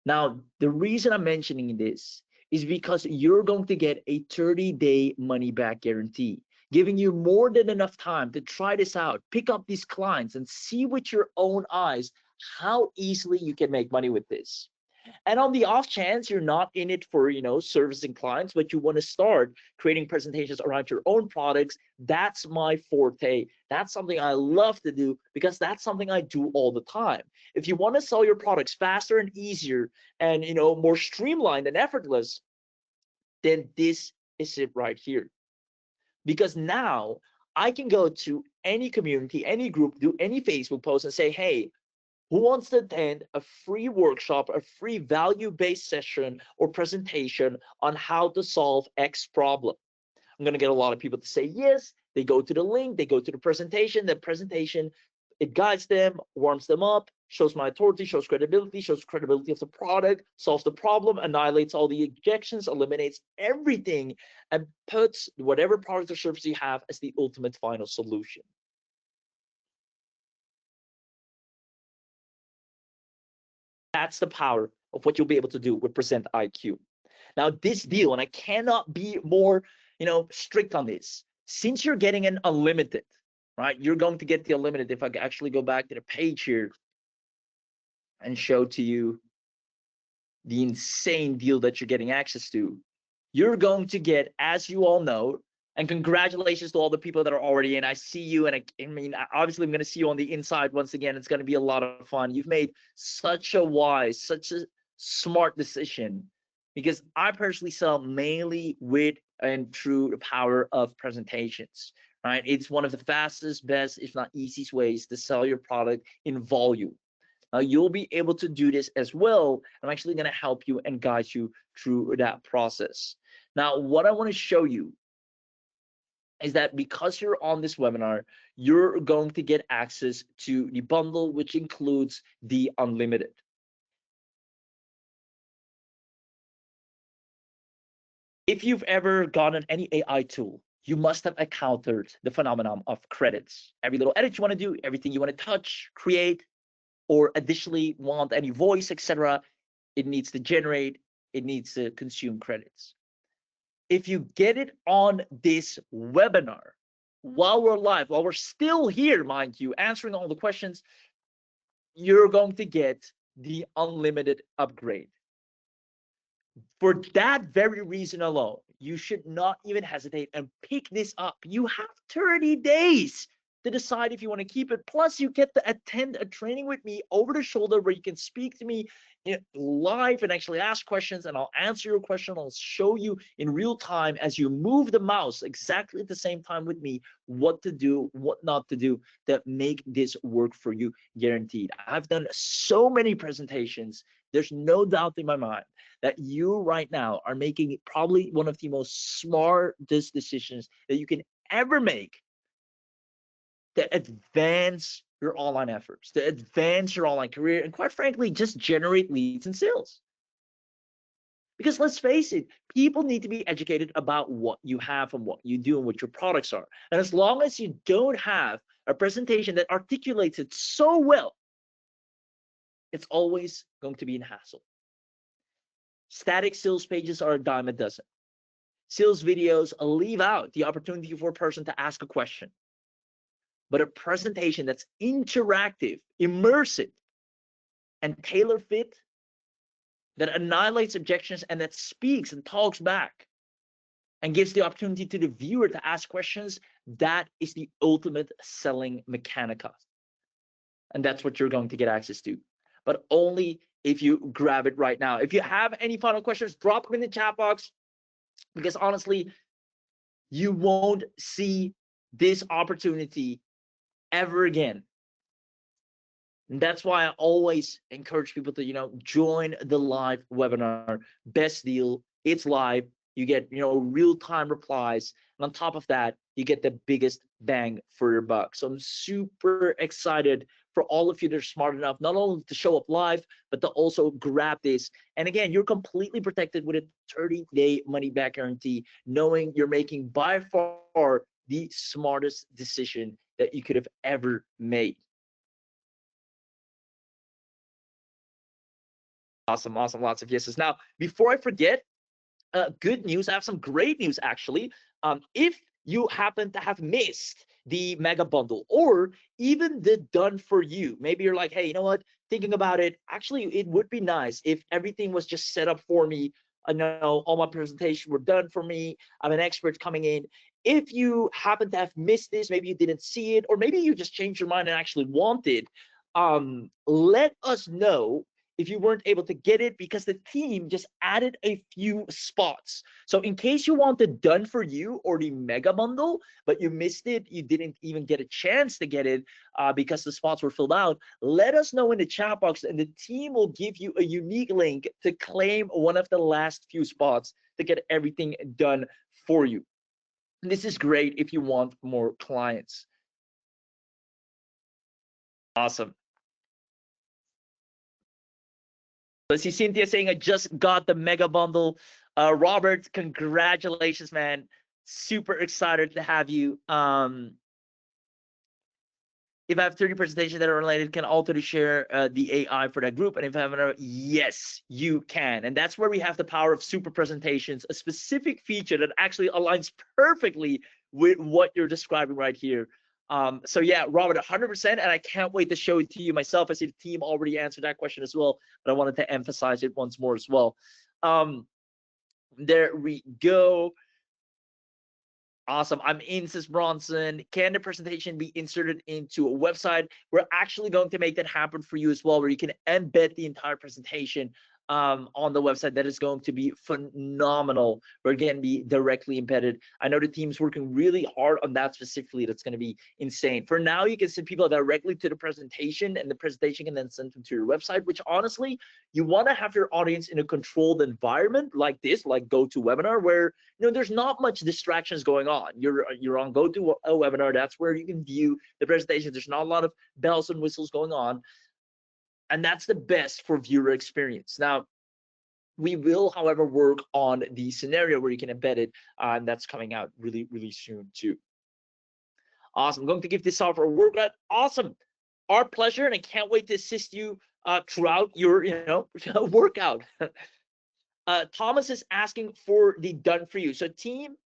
Speaker 1: Now, the reason I'm mentioning this is because you're going to get a 30-day money-back guarantee, giving you more than enough time to try this out, pick up these clients, and see with your own eyes how easily you can make money with this. And on the off chance you're not in it for, servicing clients, but you want to start creating presentations around your own products, that's my forte. That's something I love to do because that's something I do all the time. If you want to sell your products faster and easier and, more streamlined and effortless, then this is it right here. Because now I can go to any community, any group, do any Facebook post and say, hey, who wants to attend a free workshop, a free value-based session or presentation on how to solve X problem? I'm going to get a lot of people to say yes. They go to the link, they go to the presentation. The presentation, it guides them, warms them up, shows my authority, shows credibility of the product, solves the problem, annihilates all the objections, eliminates everything, and puts whatever product or service you have as the ultimate final solution. That's the power of what you'll be able to do with Prezent IQ. Now, this deal, and I cannot be more, strict on this. Since you're getting an unlimited, right? You're going to get the unlimited. If I actually go back to the page here and show to you the insane deal that you're getting access to, you're going to get, as you all know, and congratulations to all the people that are already in. I see you, and I mean, obviously, I'm going to see you on the inside once again. It's going to be a lot of fun. You've made such a wise, such a smart decision, because I personally sell mainly with and through the power of presentations, right? It's one of the fastest, best, if not easiest ways to sell your product in volume. You'll be able to do this as well. I'm actually going to help you and guide you through that process. Now, what I want to show you is that because you're on this webinar, you're going to get access to the bundle, which includes the unlimited. If you've ever gotten any AI tool, you must have encountered the phenomenon of credits. Every little edit you want to do, everything you want to touch, create, or additionally want any voice, etc., it needs to generate, it needs to consume credits. If you get it on this webinar, while we're live, while we're still here, mind you, answering all the questions, you're going to get the unlimited upgrade. For that very reason alone, you should not even hesitate and pick this up. You have 30 days to decide if you want to keep it. Plus, you get to attend a training with me over the shoulder where you can speak to me live and actually ask questions, and I'll answer your question. I'll show you in real time as you move the mouse exactly at the same time with me what to do, what not to do that make this work for you, guaranteed. I've done so many presentations. There's no doubt in my mind that you right now are making probably one of the most smartest decisions that you can ever make to advance your online efforts, to advance your online career, and quite frankly, just generate leads and sales. Because let's face it, people need to be educated about what you have and what you do and what your products are. And as long as you don't have a presentation that articulates it so well, it's always going to be a hassle. Static sales pages are a dime a dozen. Sales videos leave out the opportunity for a person to ask a question. But a presentation that's interactive, immersive, and tailor-fit, that annihilates objections and that speaks and talks back and gives the opportunity to the viewer to ask questions, that is the ultimate selling mechanica. And that's what you're going to get access to. But only if you grab it right now. If you have any final questions, drop them in the chat box, because honestly, you won't see this opportunity ever again. And that's why I always encourage people to, join the live webinar. Best deal, it's live. you get, you know, real-time replies, and on top of that, you get the biggest bang for your buck. So I'm super excited for all of you that are smart enough not only to show up live, but to also grab this. And again, you're completely protected with a 30-day money-back guarantee, knowing you're making by far the smartest decision that you could have ever made. Awesome, awesome, lots of yeses. Now, before I forget, good news. I have some great news actually. If you happen to have missed the mega bundle or even the done for you, maybe you're like, hey, you know what? Thinking about it, actually, it would be nice if everything was just set up for me. I know all my presentations were done for me. I'm an expert coming in. If you happen to have missed this, maybe you didn't see it, or maybe you just changed your mind and actually want it, let us know if you weren't able to get it, because the team just added a few spots. So in case you want the done for you or the mega bundle, but you missed it, you didn't even get a chance to get it because the spots were filled out, let us know in the chat box and the team will give you a unique link to claim one of the last few spots to get everything done for you. And this is great if you want more clients. Awesome. Let's see Cynthia saying, I just got the mega bundle. Robert, congratulations, man. Super excited to have you. If I have 30 presentations that are related, can also share the AI for that group. And if I have another, yes, you can. And that's where we have the power of super presentations, a specific feature that actually aligns perfectly with what you're describing right here. So yeah, Robert, 100%, and I can't wait to show it to you myself. I see the team already answered that question as well, but I wanted to emphasize it once more as well. There we go. Awesome. I'm in, says Bronson. Can the presentation be inserted into a website? We're actually going to make that happen for you as well, where you can embed the entire presentation on the website. That is going to be phenomenal. We're going to be directly embedded. I know the team's working really hard on that specifically. That's going to be insane. For now, you can send people directly to the presentation, and the presentation can then send them to your website, which honestly, you want to have your audience in a controlled environment like this, like GoToWebinar, where there's not much distractions going on. You're on GoToWebinar. That's where you can view the presentation. There's not a lot of bells and whistles going on. And that's the best for viewer experience. Now, we will, however, work on the scenario where you can embed it, and that's coming out really, really soon too. Awesome. I'm going to give this software a workout. Awesome. Our pleasure, and I can't wait to assist you throughout your workout. Thomas is asking for the done for you. So team,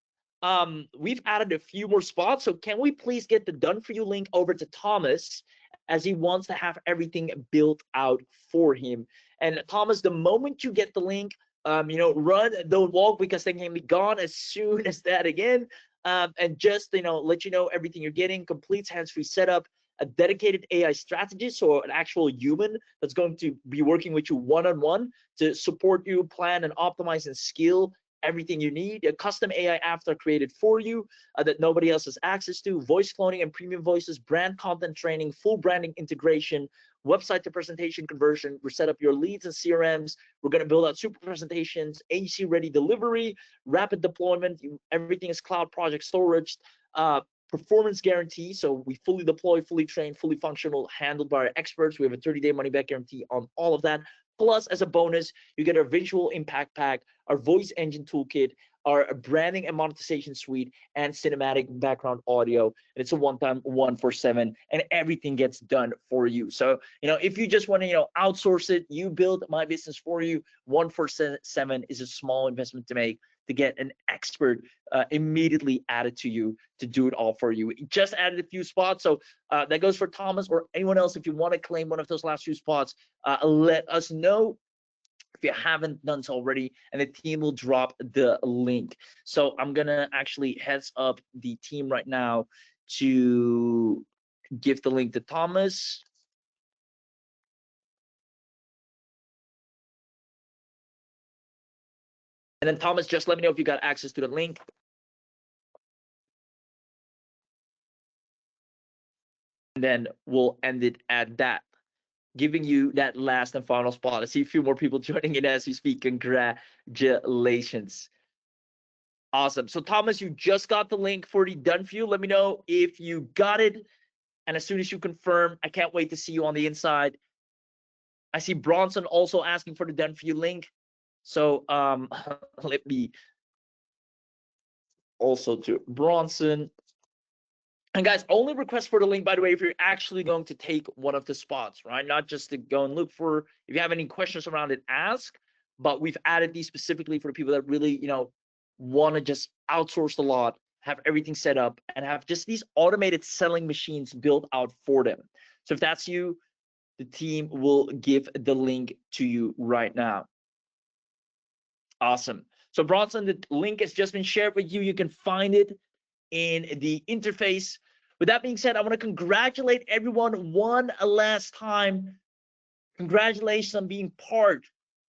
Speaker 1: we've added a few more spots. So can we please get the done for you link over to Thomas, as he wants to have everything built out for him. And Thomas, the moment you get the link, run, don't walk, because they can be gone as soon as that again. And just let you know everything you're getting, complete hands-free setup, a dedicated AI strategist, or an actual human that's going to be working with you one-on-one to support you, plan and optimize and scale everything you need. A custom AI avatar created for you that nobody else has access to, voice cloning and premium voices, brand content training, full branding integration, website to presentation conversion. We're set up your leads and CRMs. We're going to build out super presentations, agency ready delivery, rapid deployment. Everything is cloud project storage, performance guarantee. So we fully deploy, fully trained, fully functional, handled by our experts. We have a 30-day money back guarantee on all of that. Plus, as a bonus, you get our visual impact pack, our voice engine toolkit, our branding and monetization suite, and cinematic background audio. And it's a one-time 147, and everything gets done for you. So, if you just want to, outsource it, you build my business for you, 147 is a small investment to make to get an expert immediately added to you to do it all for you. We just added a few spots, so that goes for Thomas or anyone else. If you want to claim one of those last few spots, let us know if you haven't done so already, and the team will drop the link. So I'm gonna actually heads up the team right now to give the link to Thomas. And then Thomas, just let me know if you got access to the link. And then we'll end it at that, giving you that last and final spot. I see a few more people joining in as we speak. Congratulations. Awesome. So Thomas, you just got the link for the done for you. Let me know if you got it. And as soon as you confirm, I can't wait to see you on the inside. I see Bronson also asking for the done for you link. So let me also to Bronson. And guys, only request for the link, by the way, if you're actually going to take one of the spots, right? Not just to go and look for, if you have any questions around it, ask. But we've added these specifically for the people that really, want to just outsource a lot, have everything set up, and have just these automated selling machines built out for them. So if that's you, the team will give the link to you right now. Awesome. So Bronson, the link has just been shared with you. You can find it in the interface. With that being said, I want to congratulate everyone one last time. Congratulations on being part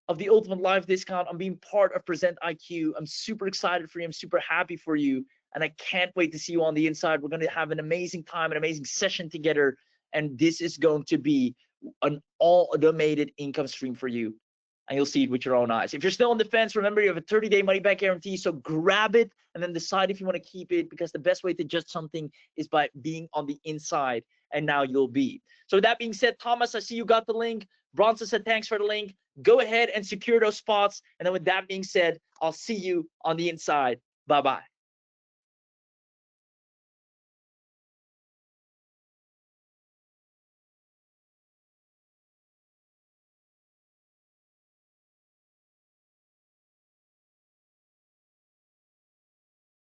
Speaker 1: of the Ultimate Live Discount, on being part of Prezent IQ. I'm super excited for you. I'm super happy for you. And I can't wait to see you on the inside. We're going to have an amazing time, an amazing session together. And this is going to be an automated income stream for you. And you'll see it with your own eyes. If you're still on the fence, remember you have a 30-day money-back guarantee. So grab it and then decide if you want to keep it, because the best way to judge something is by being on the inside. And now you'll be. So with that being said, Thomas, I see you got the link. Bronson said thanks for the link. Go ahead and secure those spots. And then with that being said, I'll see you on the inside. Bye-bye.